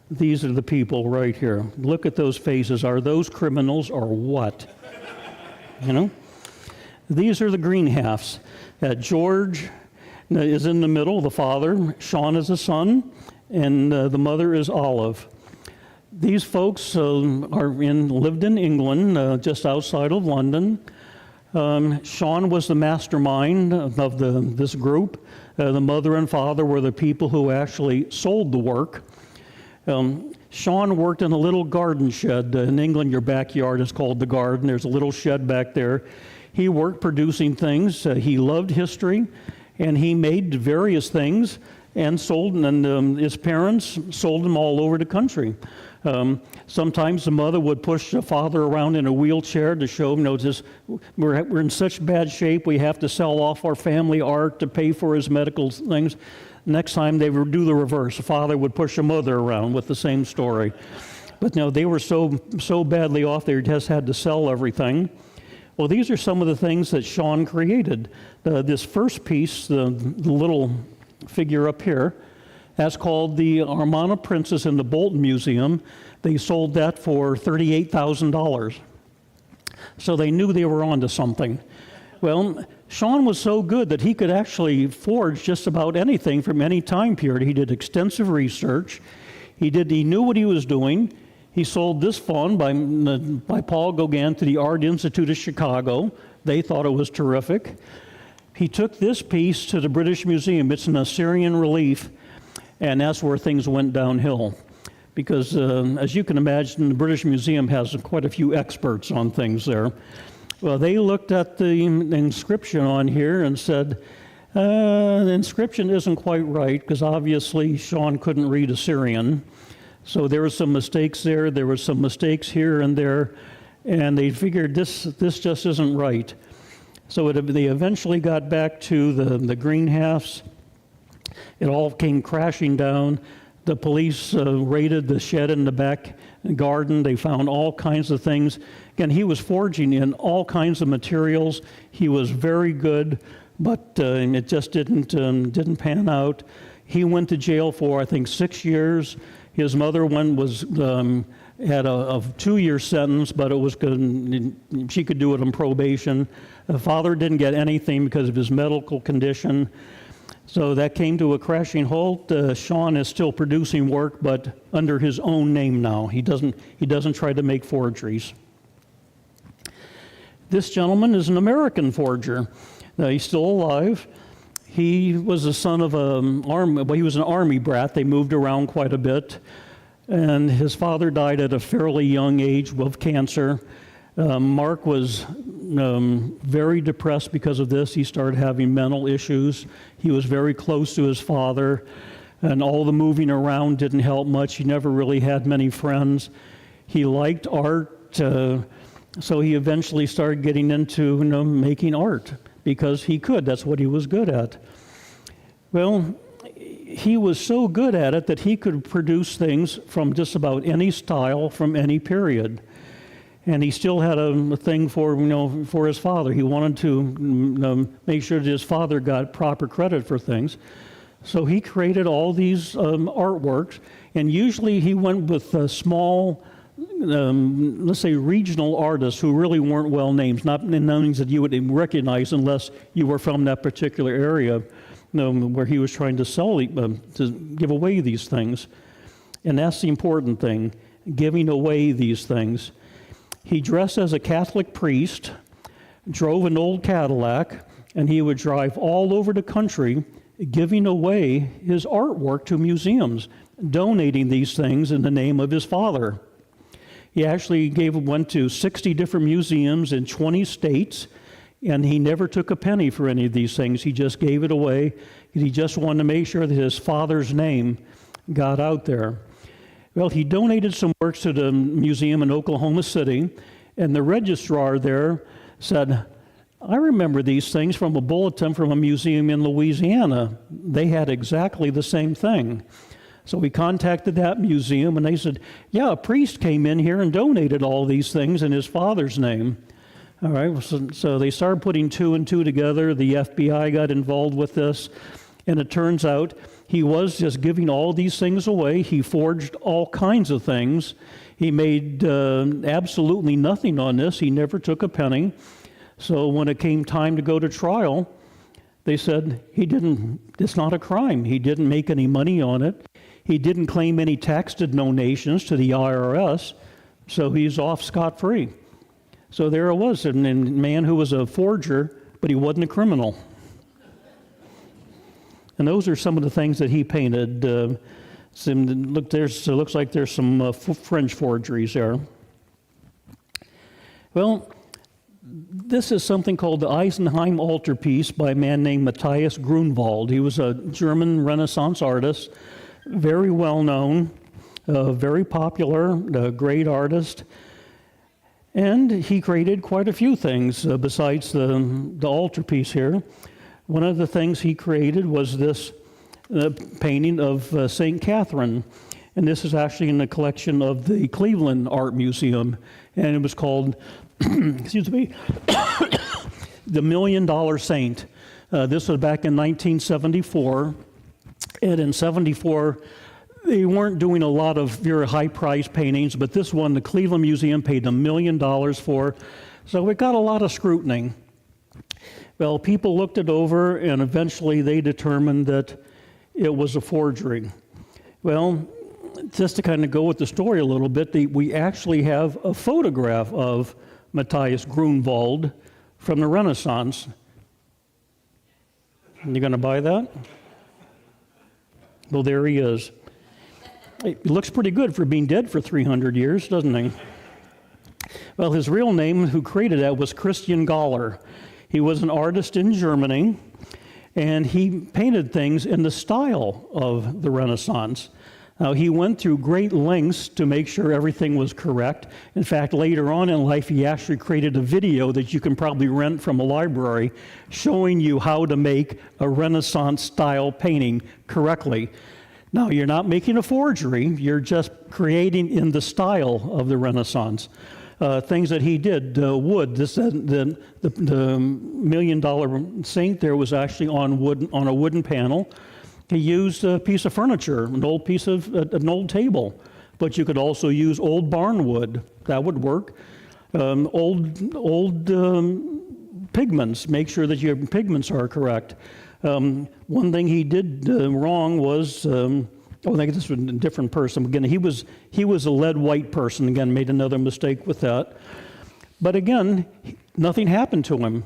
these are the people right here. Look at those faces. Are those criminals or what? These are the green halves. George is in the middle, the father. Sean is the son, and the mother is Olive. These folks lived in England, just outside of London. Sean was the mastermind of this group. The mother and father were the people who actually sold the work. Sean worked in a little garden shed. In England, your backyard is called the garden. There's a little shed back there. He worked producing things. He loved history, and he made various things and sold them. And his parents sold them all over the country. Sometimes the mother would push the father around in a wheelchair to show him, we're in such bad shape, we have to sell off our family art to pay for his medical things. Next time they would do the reverse. The father would push the mother around with the same story. But they were so badly off, they just had to sell everything. Well, these are some of the things that Sean created. This first piece, the little figure up here, that's called the Armana Princess in the Bolton Museum. They sold that for $38,000. So they knew they were onto something. Well, Sean was so good that he could actually forge just about anything from any time period. He did extensive research. He knew what he was doing. He sold this fawn by Paul Gauguin to the Art Institute of Chicago. They thought it was terrific. He took this piece to the British Museum. It's an Assyrian relief, and that's where things went downhill. Because as you can imagine, the British Museum has quite a few experts on things there. Well, they looked at the inscription on here and said, the inscription isn't quite right, because obviously Sean couldn't read Assyrian. So there were some mistakes there. There were some mistakes here and there. And they figured this just isn't right. So they eventually got back to the green halves. It all came crashing down. The police raided the shed in the back garden. They found all kinds of things. Again, he was forging in all kinds of materials. He was very good, but it just didn't pan out. He went to jail for, I think, 6 years. His mother had a 2-year sentence, but it was good. She could do it on probation. The father didn't get anything because of his medical condition. So that came to a crashing halt. Sean is still producing work, but under his own name now. He doesn't try to make forgeries. This gentleman is an American forger. He's still alive. He was the son of he was an army brat. They moved around quite a bit. And his father died at a fairly young age of cancer. Mark was very depressed because of this. He started having mental issues. He was very close to his father, and all the moving around didn't help much. He never really had many friends. He liked art, so he eventually started getting into making art because he could. That's what he was good at. Well, he was so good at it that he could produce things from just about any style from any period. And he still had a thing for his father. He wanted to make sure that his father got proper credit for things. So he created all these artworks, and usually he went with small, let's say, regional artists who really weren't well named, not names that you would recognize unless you were from that particular area, where he was trying to sell, to give away these things. And that's the important thing, giving away these things. He dressed as a Catholic priest, drove an old Cadillac, and he would drive all over the country giving away his artwork to museums, donating these things in the name of his father. He actually went to 60 different museums in 20 states, and he never took a penny for any of these things. He just gave it away. He just wanted to make sure that his father's name got out there. Well, he donated some works to the museum in Oklahoma City, and the registrar there said, I remember these things from a bulletin from a museum in Louisiana. They had exactly the same thing. So we contacted that museum, and they said, yeah, a priest came in here and donated all these things in his father's name. All right, so they started putting two and two together. The FBI got involved with this, and it turns out he was just giving all these things away. He forged all kinds of things. He made absolutely nothing on this. He never took a penny. So when it came time to go to trial, they said it's not a crime. He didn't make any money on it. He didn't claim any tax donations to the IRS, so he's off scot-free. So there it was, a man who was a forger, but he wasn't a criminal. And those are some of the things that he painted. Looks like there's some French forgeries there. Well, this is something called the Eisenheim altarpiece by a man named Matthias Grunwald. He was a German Renaissance artist, very well known, very popular, a great artist. And he created quite a few things besides the altarpiece here. One of the things he created was this painting of St. Catherine. And this is actually in the collection of the Cleveland Art Museum. And it was called, excuse me, The $1 Million Saint. This was back in 1974. And in 74, they weren't doing a lot of very high-priced paintings, but this one, the Cleveland Museum paid $1 million for. So it got a lot of scrutiny. Well, people looked it over, and eventually they determined that it was a forgery. Well, just to kind of go with the story a little bit, we actually have a photograph of Matthias Grunwald from the Renaissance. You going to buy that? Well, there he is. He looks pretty good for being dead for 300 years, doesn't he? Well, his real name, who created that, was Christian Galler. He was an artist in Germany, and he painted things in the style of the Renaissance. Now, he went through great lengths to make sure everything was correct. In fact, later on in life, he actually created a video that you can probably rent from a library showing you how to make a Renaissance-style painting correctly. Now, you're not making a forgery. You're just creating in the style of the Renaissance. Things that he did, wood. The $1 million saint there was actually on a wooden panel. He used a piece of furniture, an old table, but you could also use old barn wood. That would work. Old pigments. Make sure that your pigments are correct. One thing he did wrong was, I think this was a different person. Again, he was a lead white person. Again, made another mistake with that. But again, nothing happened to him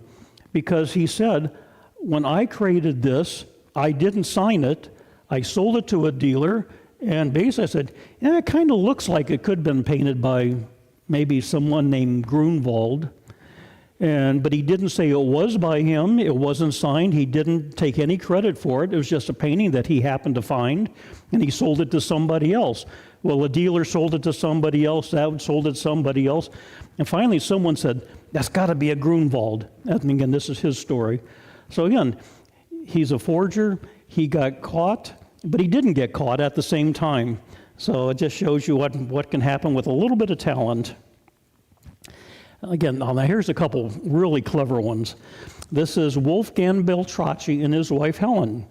because he said, when I created this, I didn't sign it. I sold it to a dealer, and basically I said, yeah, it kind of looks like it could have been painted by maybe someone named Grunwald. But he didn't say it was by him. It wasn't signed. He didn't take any credit for it. It was just a painting that he happened to find, and he sold it to somebody else. Well, a dealer sold it to somebody else. That sold it to somebody else. And finally, someone said, that's got to be a Grunwald. And again, this is his story. So again, he's a forger. He got caught, but he didn't get caught at the same time. So it just shows you what can happen with a little bit of talent. Again, now here's a couple really clever ones. This is Wolfgang Beltracci and his wife Helen.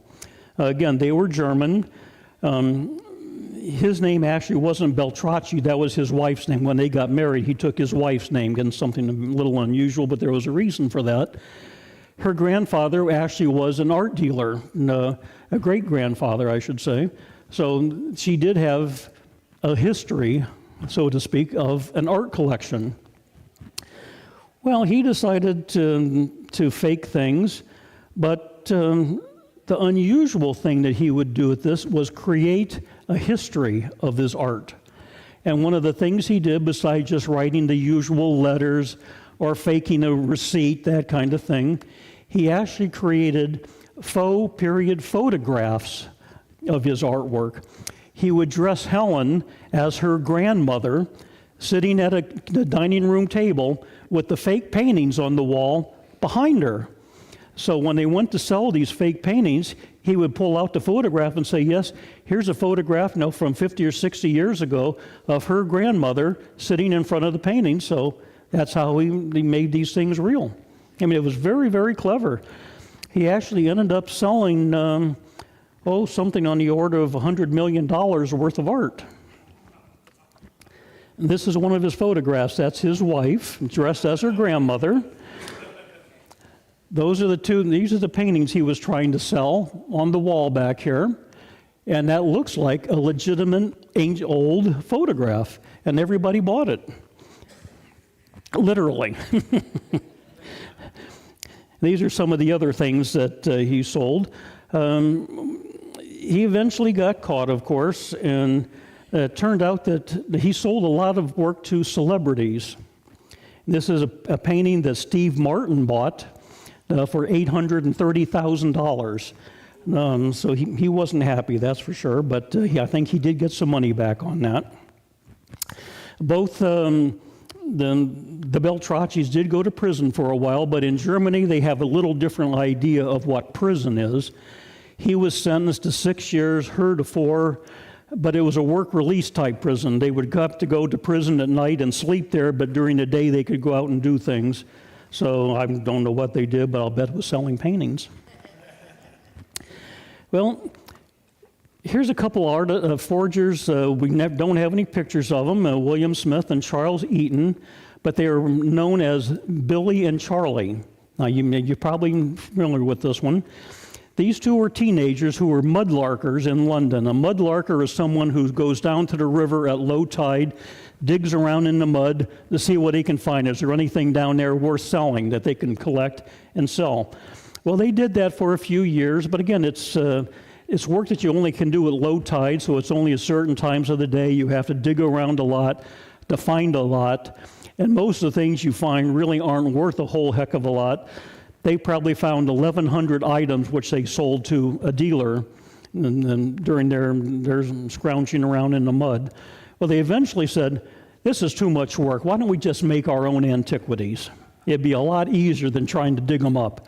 Again, they were German. His name actually wasn't Beltracci, that was his wife's name. When they got married, he took his wife's name. Again, something a little unusual, but there was a reason for that. Her grandfather actually was an art dealer, a great-grandfather, I should say. So she did have a history, so to speak, of an art collection. Well, he decided to fake things, but the unusual thing that he would do with this was create a history of his art. And one of the things he did, besides just writing the usual letters or faking a receipt, that kind of thing, he actually created faux period photographs of his artwork. He would dress Helen as her grandmother, sitting at a dining room table with the fake paintings on the wall behind her. So when they went to sell these fake paintings, he would pull out the photograph and say, yes, here's a photograph from 50 or 60 years ago of her grandmother sitting in front of the painting. So that's how he made these things real. I mean, it was very, very clever. He actually ended up selling, something on the order of $100 million worth of art. And this is one of his photographs. That's his wife, dressed as her grandmother. These are the paintings he was trying to sell on the wall back here. And that looks like a legitimate old photograph. And everybody bought it. Literally. These are some of the other things that he sold. He eventually got caught, of course, and it turned out that he sold a lot of work to celebrities. This is a painting that Steve Martin bought for $830,000. So he wasn't happy, that's for sure, but I think he did get some money back on that. Both the Beltracchis did go to prison for a while, but in Germany they have a little different idea of what prison is. He was sentenced to 6 years, her to 4, but it was a work release type prison. They would have to go to prison at night and sleep there, but during the day they could go out and do things. So I don't know what they did, but I'll bet it was selling paintings. Well, here's a couple forgers. We don't have any pictures of them, William Smith and Charles Eaton, but they are known as Billy and Charlie. Now, you're probably familiar with this one. These two were teenagers who were mudlarkers in London. A mudlarker is someone who goes down to the river at low tide, digs around in the mud to see what he can find. Is there anything down there worth selling that they can collect and sell? Well, they did that for a few years, but again, it's work that you only can do at low tide, so it's only at certain times of the day. You have to dig around a lot to find a lot, and most of the things you find really aren't worth a whole heck of a lot. They probably found 1,100 items which they sold to a dealer and during their scrounging around in the mud. Well, they eventually said, this is too much work. Why don't we just make our own antiquities? It'd be a lot easier than trying to dig them up.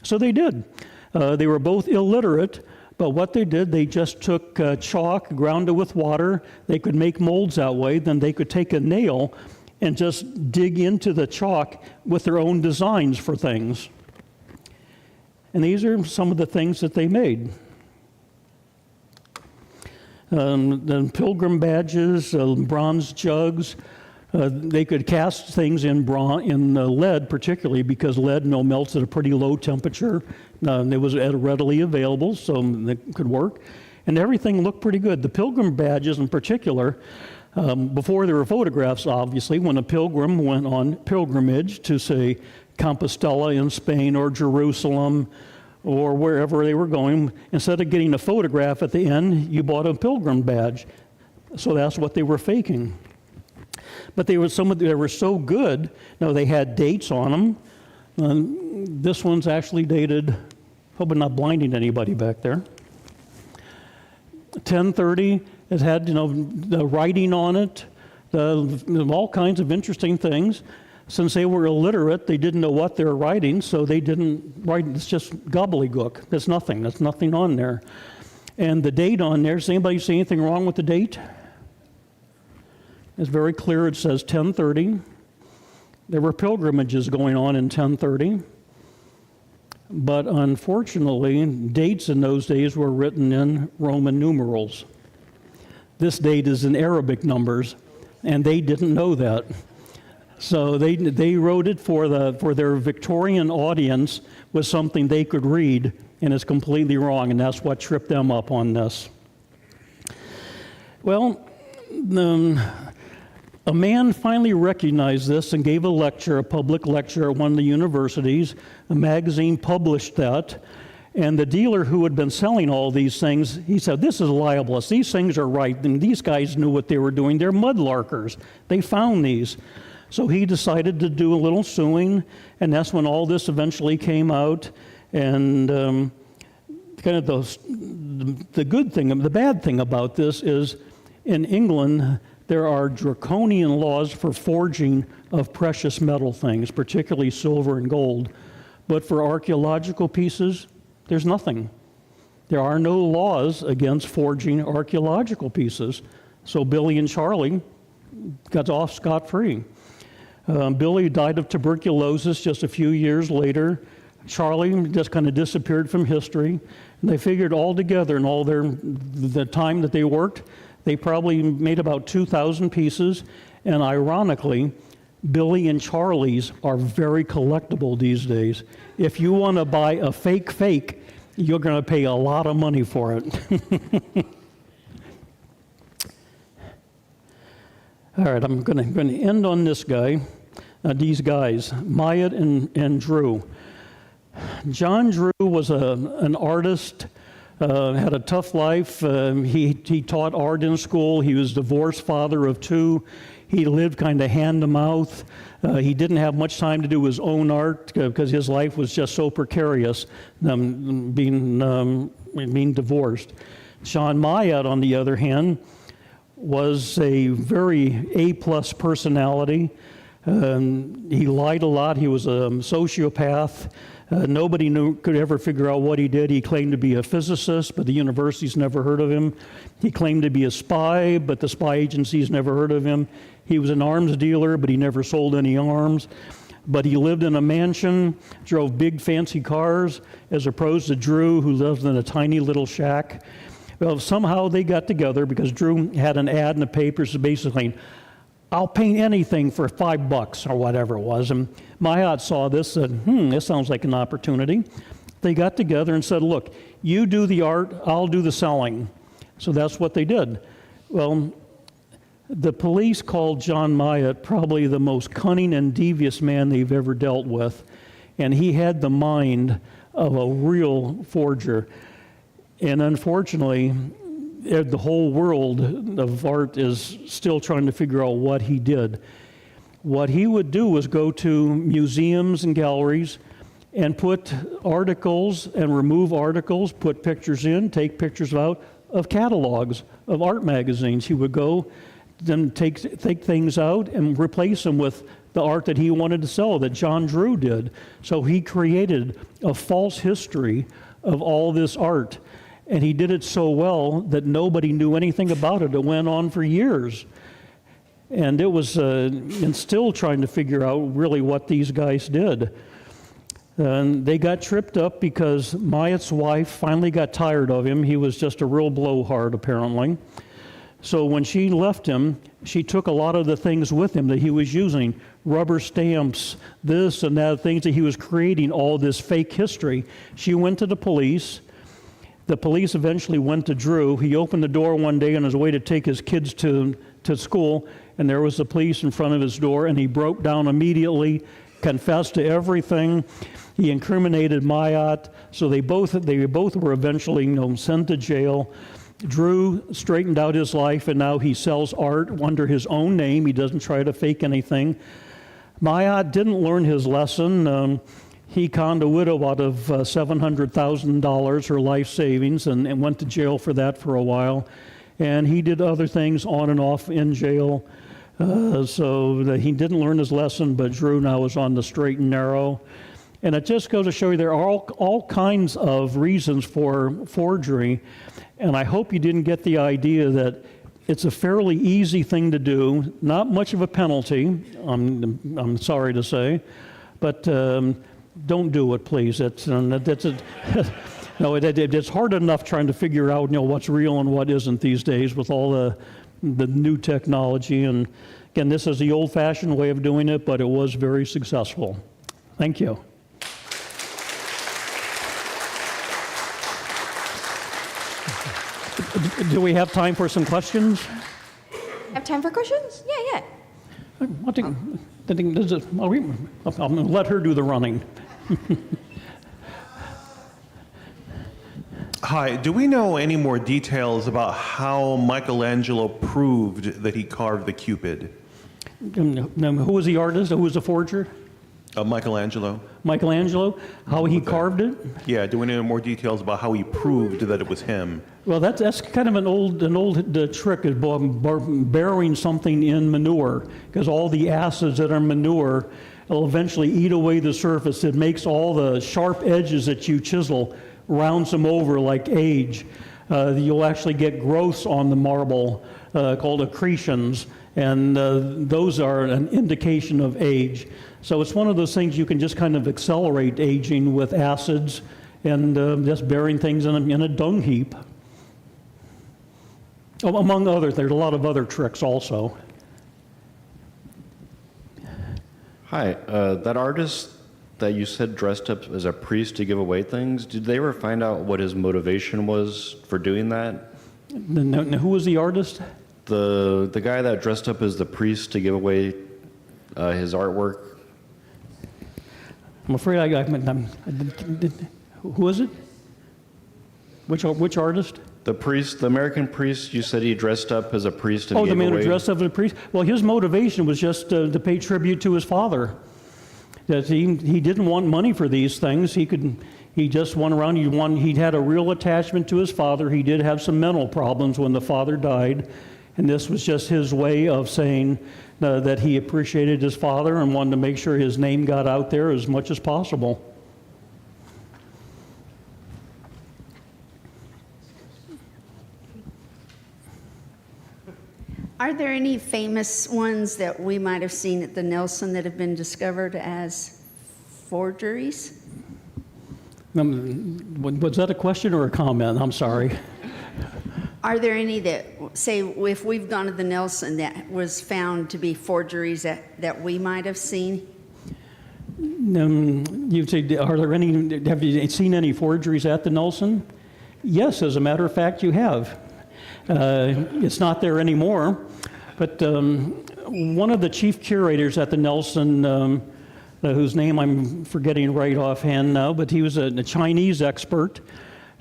So they did. They were both illiterate, but what they did, they just took chalk, ground it with water. They could make molds that way. Then they could take a nail and just dig into the chalk with their own designs for things. And these are some of the things that they made. The pilgrim badges, bronze jugs. They could cast things in lead, particularly because lead melts at a pretty low temperature. It was readily available, so it could work. And everything looked pretty good. The pilgrim badges in particular, before there were photographs, obviously, when a pilgrim went on pilgrimage to, say, Compostela in Spain or Jerusalem or wherever they were going, instead of getting a photograph at the end, you bought a pilgrim badge. So that's what they were faking. But they were so good. Now they had dates on them. This one's actually dated. Hope I'm not blinding anybody back there. 1030. It had the writing on it, all kinds of interesting things. Since they were illiterate, they didn't know what they were writing, so they didn't write. It's just gobbledygook. There's nothing on there. And the date on there, does anybody see anything wrong with the date? It's very clear. It says 1030. There were pilgrimages going on in 1030. But unfortunately, dates in those days were written in Roman numerals. This date is in Arabic numbers, and they didn't know that. So they wrote it for their Victorian audience with something they could read, and it's completely wrong, and that's what tripped them up on this. Well, A man finally recognized this and gave a lecture, a public lecture at one of the universities. A magazine published that. And the dealer who had been selling all these things, he said, this is libelous. These things are right. And these guys knew what they were doing. They're mudlarkers. They found these. So he decided to do a little suing. And that's when all this eventually came out. And kind of the good thing, the bad thing about this is in England, there are draconian laws for forging of precious metal things, particularly silver and gold. But for archaeological pieces, there's nothing. There are no laws against forging archaeological pieces. So Billy and Charlie got off scot-free. Billy died of tuberculosis just a few years later. Charlie just kind of disappeared from history. And they figured all together in all the time that they worked, they probably made about 2,000 pieces. And ironically, Billy and Charlie's are very collectible these days. If you want to buy a fake, you're going to pay a lot of money for it. All right, I'm going to end on this guy, these guys, Myatt and Drew. John Drew was an artist, had a tough life. He taught art in school. He was divorced father of 2. He lived kind of hand to mouth. He didn't have much time to do his own art because his life was just so precarious, being divorced. Sean Myatt, on the other hand, was a very A-plus personality. He lied a lot. He was a sociopath. Nobody could ever figure out what he did. He claimed to be a physicist, but the universities never heard of him. He claimed to be a spy, but the spy agencies never heard of him. He was an arms dealer, but he never sold any arms. But he lived in a mansion, drove big fancy cars, as opposed to Drew, who lives in a tiny little shack. Well, somehow they got together because Drew had an ad in the papers basically, I'll paint anything for $5 or whatever it was. And Myatt saw this and said, this sounds like an opportunity. They got together and said, look, you do the art, I'll do the selling. So that's what they did. Well, the police called John Myatt probably the most cunning and devious man they've ever dealt with. And he had the mind of a real forger. And unfortunately, the whole world of art is still trying to figure out what he did. What he would do was go to museums and galleries and put articles and remove articles, put pictures in, take pictures out of catalogs of art magazines. He would go, then take things out and replace them with the art that he wanted to sell, that John Drew did. So he created a false history of all this art. And he did it so well that nobody knew anything about it. It went on for years. And it was, and still trying to figure out really what these guys did. And they got tripped up because Myatt's wife finally got tired of him. He was just a real blowhard, apparently. So when she left him, she took a lot of the things with him that he was using, rubber stamps, this and that, things that he was creating, all this fake history. She went to the police. The police eventually went to Drew. He opened the door one day on his way to take his kids to school, and there was the police in front of his door, and he broke down immediately, confessed to everything. He incriminated Myatt, so they both were eventually sent to jail. Drew straightened out his life, and now he sells art under his own name. He doesn't try to fake anything. Myatt didn't learn his lesson. He conned a widow out of $700,000, her life savings, and went to jail for that for a while. And he did other things on and off in jail. So that he didn't learn his lesson, but Drew now is on the straight and narrow. And it just goes to show you there are all kinds of reasons for forgery. And I hope you didn't get the idea that it's a fairly easy thing to do, not much of a penalty, I'm sorry to say, but don't do it, please. It's hard enough trying to figure out what's real and what isn't these days with all the new technology. And again, this is the old-fashioned way of doing it, but it was very successful. Thank you. Do we have time for some questions? Have time for questions? Yeah. I think I'm going to let her do the running. Hi, do we know any more details about how Michelangelo proved that he carved the Cupid? Who was the artist? Who was the forger? Michelangelo. Michelangelo? How he carved it? Yeah, do we know more details about how he proved that it was him? Well, that's kind of an old trick, is burying something in manure, because all the acids that are manure will eventually eat away the surface. It makes all the sharp edges that you chisel, rounds them over like age. You'll actually get growths on the marble called accretions, and those are an indication of age. So it's one of those things you can just kind of accelerate aging with acids and just burying things in a dung heap. Among others, there's a lot of other tricks also. Hi, that artist that you said dressed up as a priest to give away things, did they ever find out what his motivation was for doing that? Who was the artist? The guy that dressed up as the priest to give away his artwork. I'm afraid who is it? Which artist? The priest, the American priest, you said he dressed up as a priest and Oh, gave the man away. who dressed up as a priest? Well, his motivation was just to pay tribute to his father. That he didn't want money for these things. He just went around. He had a real attachment to his father. He did have some mental problems when the father died, and this was just his way of saying that he appreciated his father and wanted to make sure his name got out there as much as possible. Are there any famous ones that we might have seen at the Nelson that have been discovered as forgeries? Was that a question or a comment? I'm sorry. Are there any that, say, if we've gone to the Nelson, that was found to be forgeries that we might have seen? You'd say, have you seen any forgeries at the Nelson? Yes, as a matter of fact, you have. It's not there anymore, but one of the chief curators at the Nelson, whose name I'm forgetting right offhand now, but he was a Chinese expert.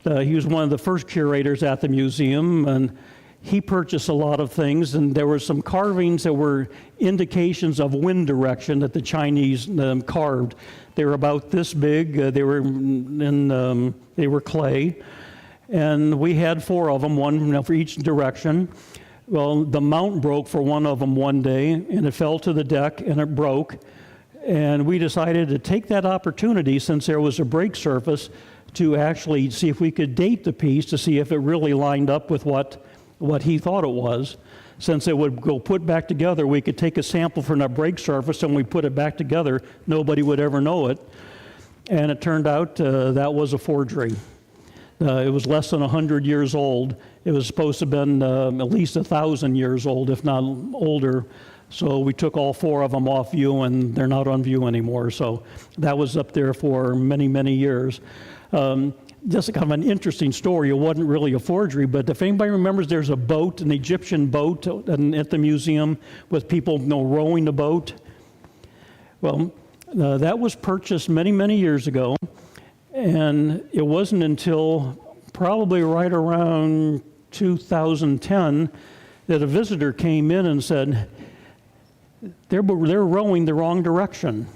He was one of the first curators at the museum, and he purchased a lot of things, and there were some carvings that were indications of wind direction that the Chinese carved. They were about this big. They were clay. And we had 4 of them, one for each direction. Well, the mount broke for one of them one day, and it fell to the deck, and it broke. And we decided to take that opportunity, since there was a break surface, to actually see if we could date the piece to see if it really lined up with what he thought it was. Since it would go put back together, we could take a sample from that break surface, and we put it back together. Nobody would ever know it. And it turned out that was a forgery. It was less than 100 years old. It was supposed to have been at least 1,000 years old, if not older. So we took all 4 of them off view, and they're not on view anymore. So that was up there for many, many years. Just kind of an interesting story. It wasn't really a forgery, but if anybody remembers, there's a boat, an Egyptian boat at the museum with people rowing the boat. Well, that was purchased many, many years ago. And it wasn't until probably right around 2010 that a visitor came in and said, they're rowing the wrong direction.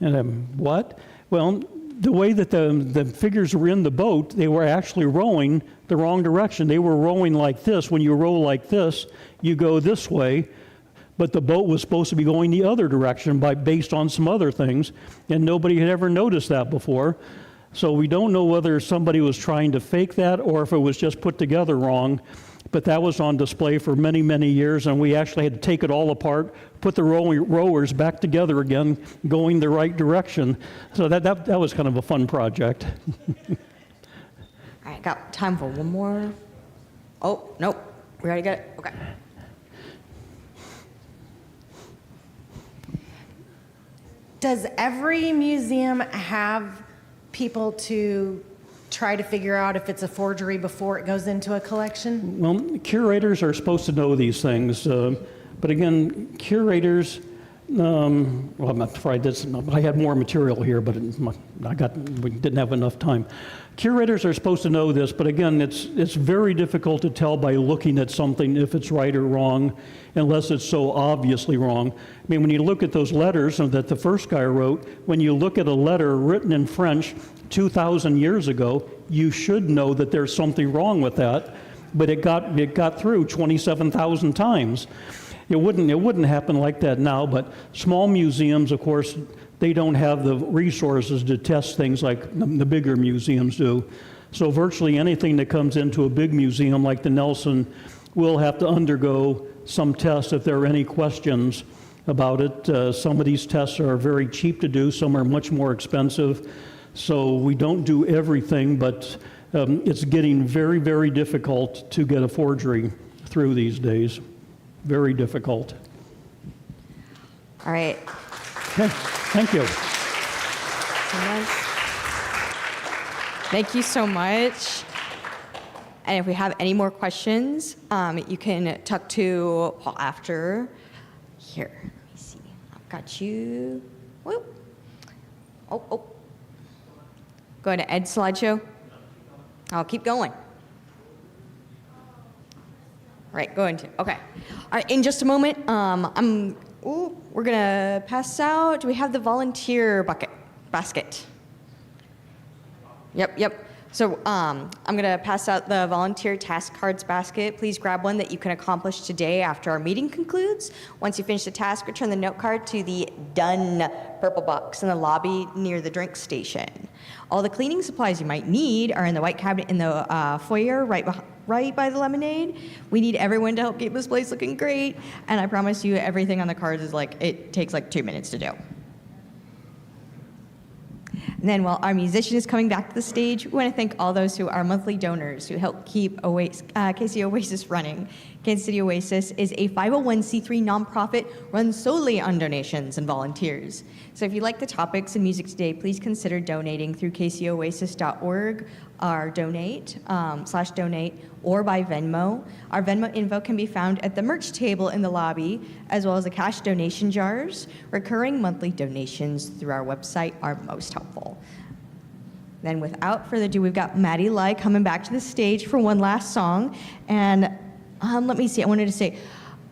And what? Well, the way that the figures were in the boat, they were actually rowing the wrong direction. They were rowing like this. When you row like this, you go this way. But the boat was supposed to be going the other direction based on some other things. And nobody had ever noticed that before. So we don't know whether somebody was trying to fake that or if it was just put together wrong. But that was on display for many, many years, and we actually had to take it all apart, put the rowers back together again, going the right direction. So that was kind of a fun project. All right, got time for one more. Oh, nope. We already got it. Okay. Does every museum have people to try to figure out if it's a forgery before it goes into a collection? Well, curators are supposed to know these things, but again, curators, well, I'm not afraid this, I had more material here, but we didn't have enough time. Curators are supposed to know this, but again, it's very difficult to tell by looking at something if it's right or wrong, unless it's so obviously wrong. I mean, when you look at those letters that the first guy wrote, when you look at a letter written in French 2,000 years ago, you should know that there's something wrong with that, but it got through 27,000 times. It wouldn't happen like that now, but small museums, of course, they don't have the resources to test things like the bigger museums do. So virtually anything that comes into a big museum like the Nelson will have to undergo some tests if there are any questions about it. Some of these tests are very cheap to do, some are much more expensive. So we don't do everything, but it's getting very, very difficult to get a forgery through these days. Very difficult. All right. Okay, thank you. Thank you so much. And if we have any more questions, you can talk to Paul after. Here, let me see. I've got you. Whoop. Oh. Go to Ed's slideshow. I'll keep going. Right, going to. Okay. All right, in just a moment, we're going to pass out. Do we have the volunteer basket? Yep. So I'm going to pass out the volunteer task cards basket. Please grab one that you can accomplish today after our meeting concludes. Once you finish the task, return the note card to the Done purple box in the lobby near the drink station. All the cleaning supplies you might need are in the white cabinet in the foyer right by the lemonade. We need everyone to help keep this place looking great. And I promise you everything on the cards is it takes 2 minutes to do. And then while our musician is coming back to the stage, we want to thank all those who are monthly donors who help keep KC Oasis running. Kansas City Oasis is a 501c3 nonprofit run solely on donations and volunteers. So if you like the topics and music today, please consider donating through kcoasis.org or donate or by Venmo. Our Venmo info can be found at the merch table in the lobby, as well as the cash donation jars. Recurring monthly donations through our website are most helpful. Then without further ado, we've got Maddie Lai coming back to the stage for one last song. And let me see, I wanted to say,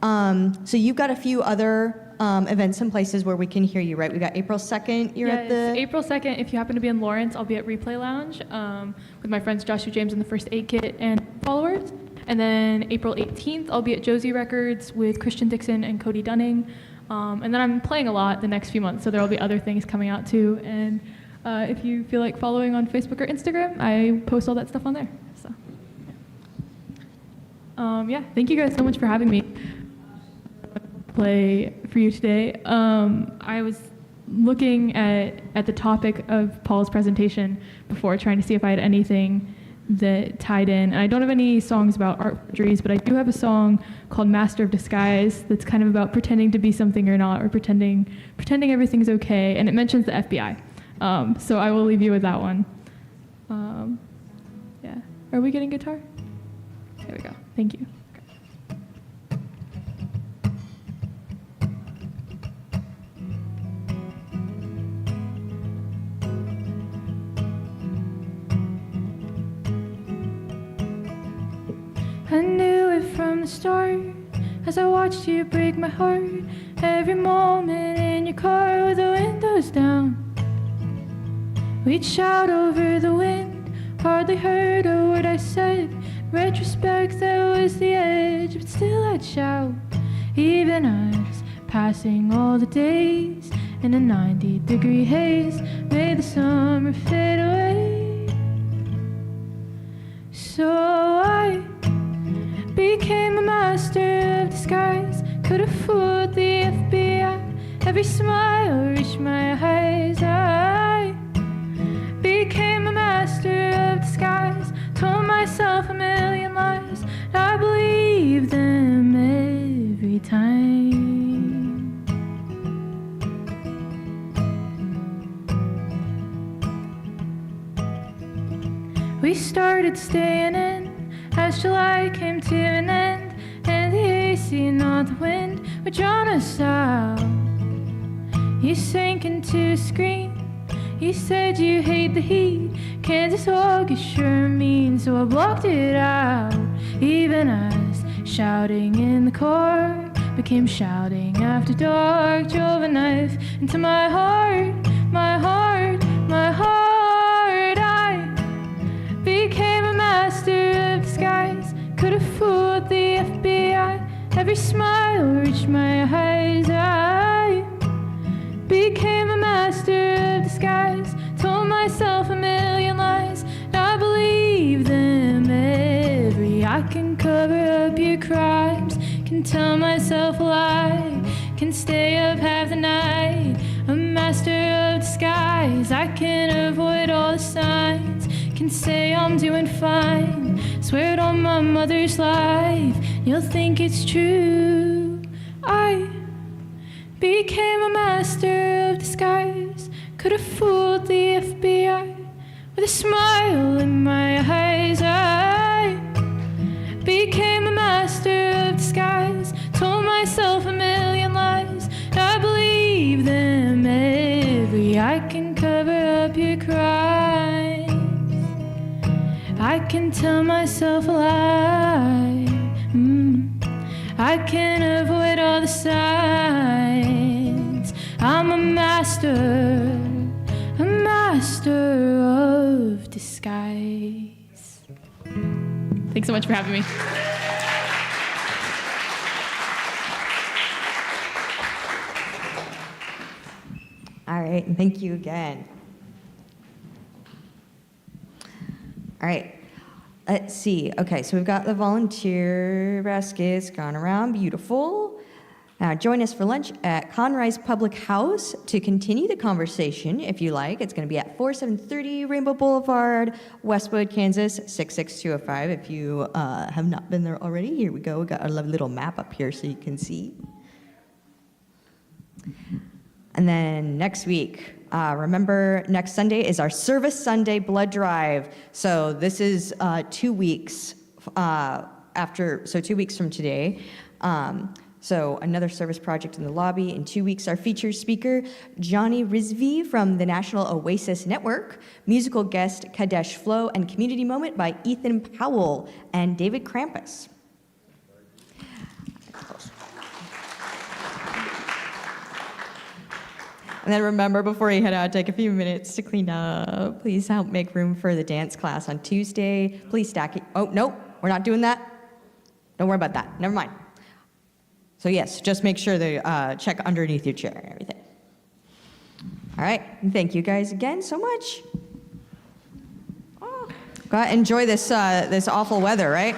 so you've got a few other events and places where we can hear you, right? We got April 2nd, you're at the... April 2nd, if you happen to be in Lawrence, I'll be at Replay Lounge with my friends Joshua James and the First Aid Kit and followers. And then April 18th, I'll be at Josie Records with Christian Dixon and Cody Dunning. And then I'm playing a lot the next few months, so there will be other things coming out too. And if you feel like following on Facebook or Instagram, I post all that stuff on there. So, thank you guys so much for having me play for you today. I was looking at the topic of Paul's presentation before, trying to see if I had anything that tied in. And I don't have any songs about art forgeries, but I do have a song called Master of Disguise that's kind of about pretending to be something you're not, or pretending everything's okay, and it mentions the FBI. So I will leave you with that one. Are we getting guitar? There we go. Thank you. I knew it from the start as I watched you break my heart. Every moment in your car with the windows down, we'd shout over the wind, hardly heard a word I said. In retrospect, that was the edge, but still I'd shout. Even as passing all the days in a 90-degree haze, made the summer fade away. So I became a master of disguise, could have fooled the FBI. Every smile reached my eyes. I became a master of disguise, told myself a million lies, and I believed them every time. started staying in as July came to an end, and the AC, not the wind, would drown us out. You sank into a screen. You said you hate the heat. Kansas August sure mean, so I blocked it out. Even as shouting in the car became shouting after dark, drove a knife into my heart, my heart, my heart. I became a master of disguise, could have fooled the FBI. Every smile reached my eyes. I became a master of disguise, told myself a million lies, and I believe them every. I can cover up your crimes, can tell myself a lie, can stay up half the night, a master of disguise. I can avoid all the signs, can say I'm doing fine, swear it on my mother's life, you'll think it's true. I became a master of disguise, could have fooled the FBI with a smile in my eyes. I became a master of disguise, told myself a million lies, and I believe them every. I can cover up your crimes, I can tell myself a lie. I can avoid all the signs. I'm a master of disguise. Thanks so much for having me. All right, and thank you again. All right, let's see. Okay, so we've got the volunteer baskets gone around. Beautiful. Now join us for lunch at Conrise Public House to continue the conversation, if you like. It's going to be at 4730 Rainbow Boulevard, Westwood, Kansas, 66205. If you have not been there already, here we go. We got our lovely little map up here so you can see. And then next week, remember, next Sunday is our Service Sunday blood drive. So this is 2 weeks after, so 2 weeks from today. So another service project in the lobby. In 2 weeks, our featured speaker, Johnny Rizvi from the National Oasis Network, musical guest Kadesh Flow, and community moment by Ethan Powell and David Krampus. And then remember, before you head out, take a few minutes to clean up. Please help make room for the dance class on Tuesday. Please stack it. Oh, no, we're not doing that. Don't worry about that. Never mind. So yes, just make sure to check underneath your chair and everything. All right, thank you guys again so much. Oh, go out, enjoy this awful weather, right?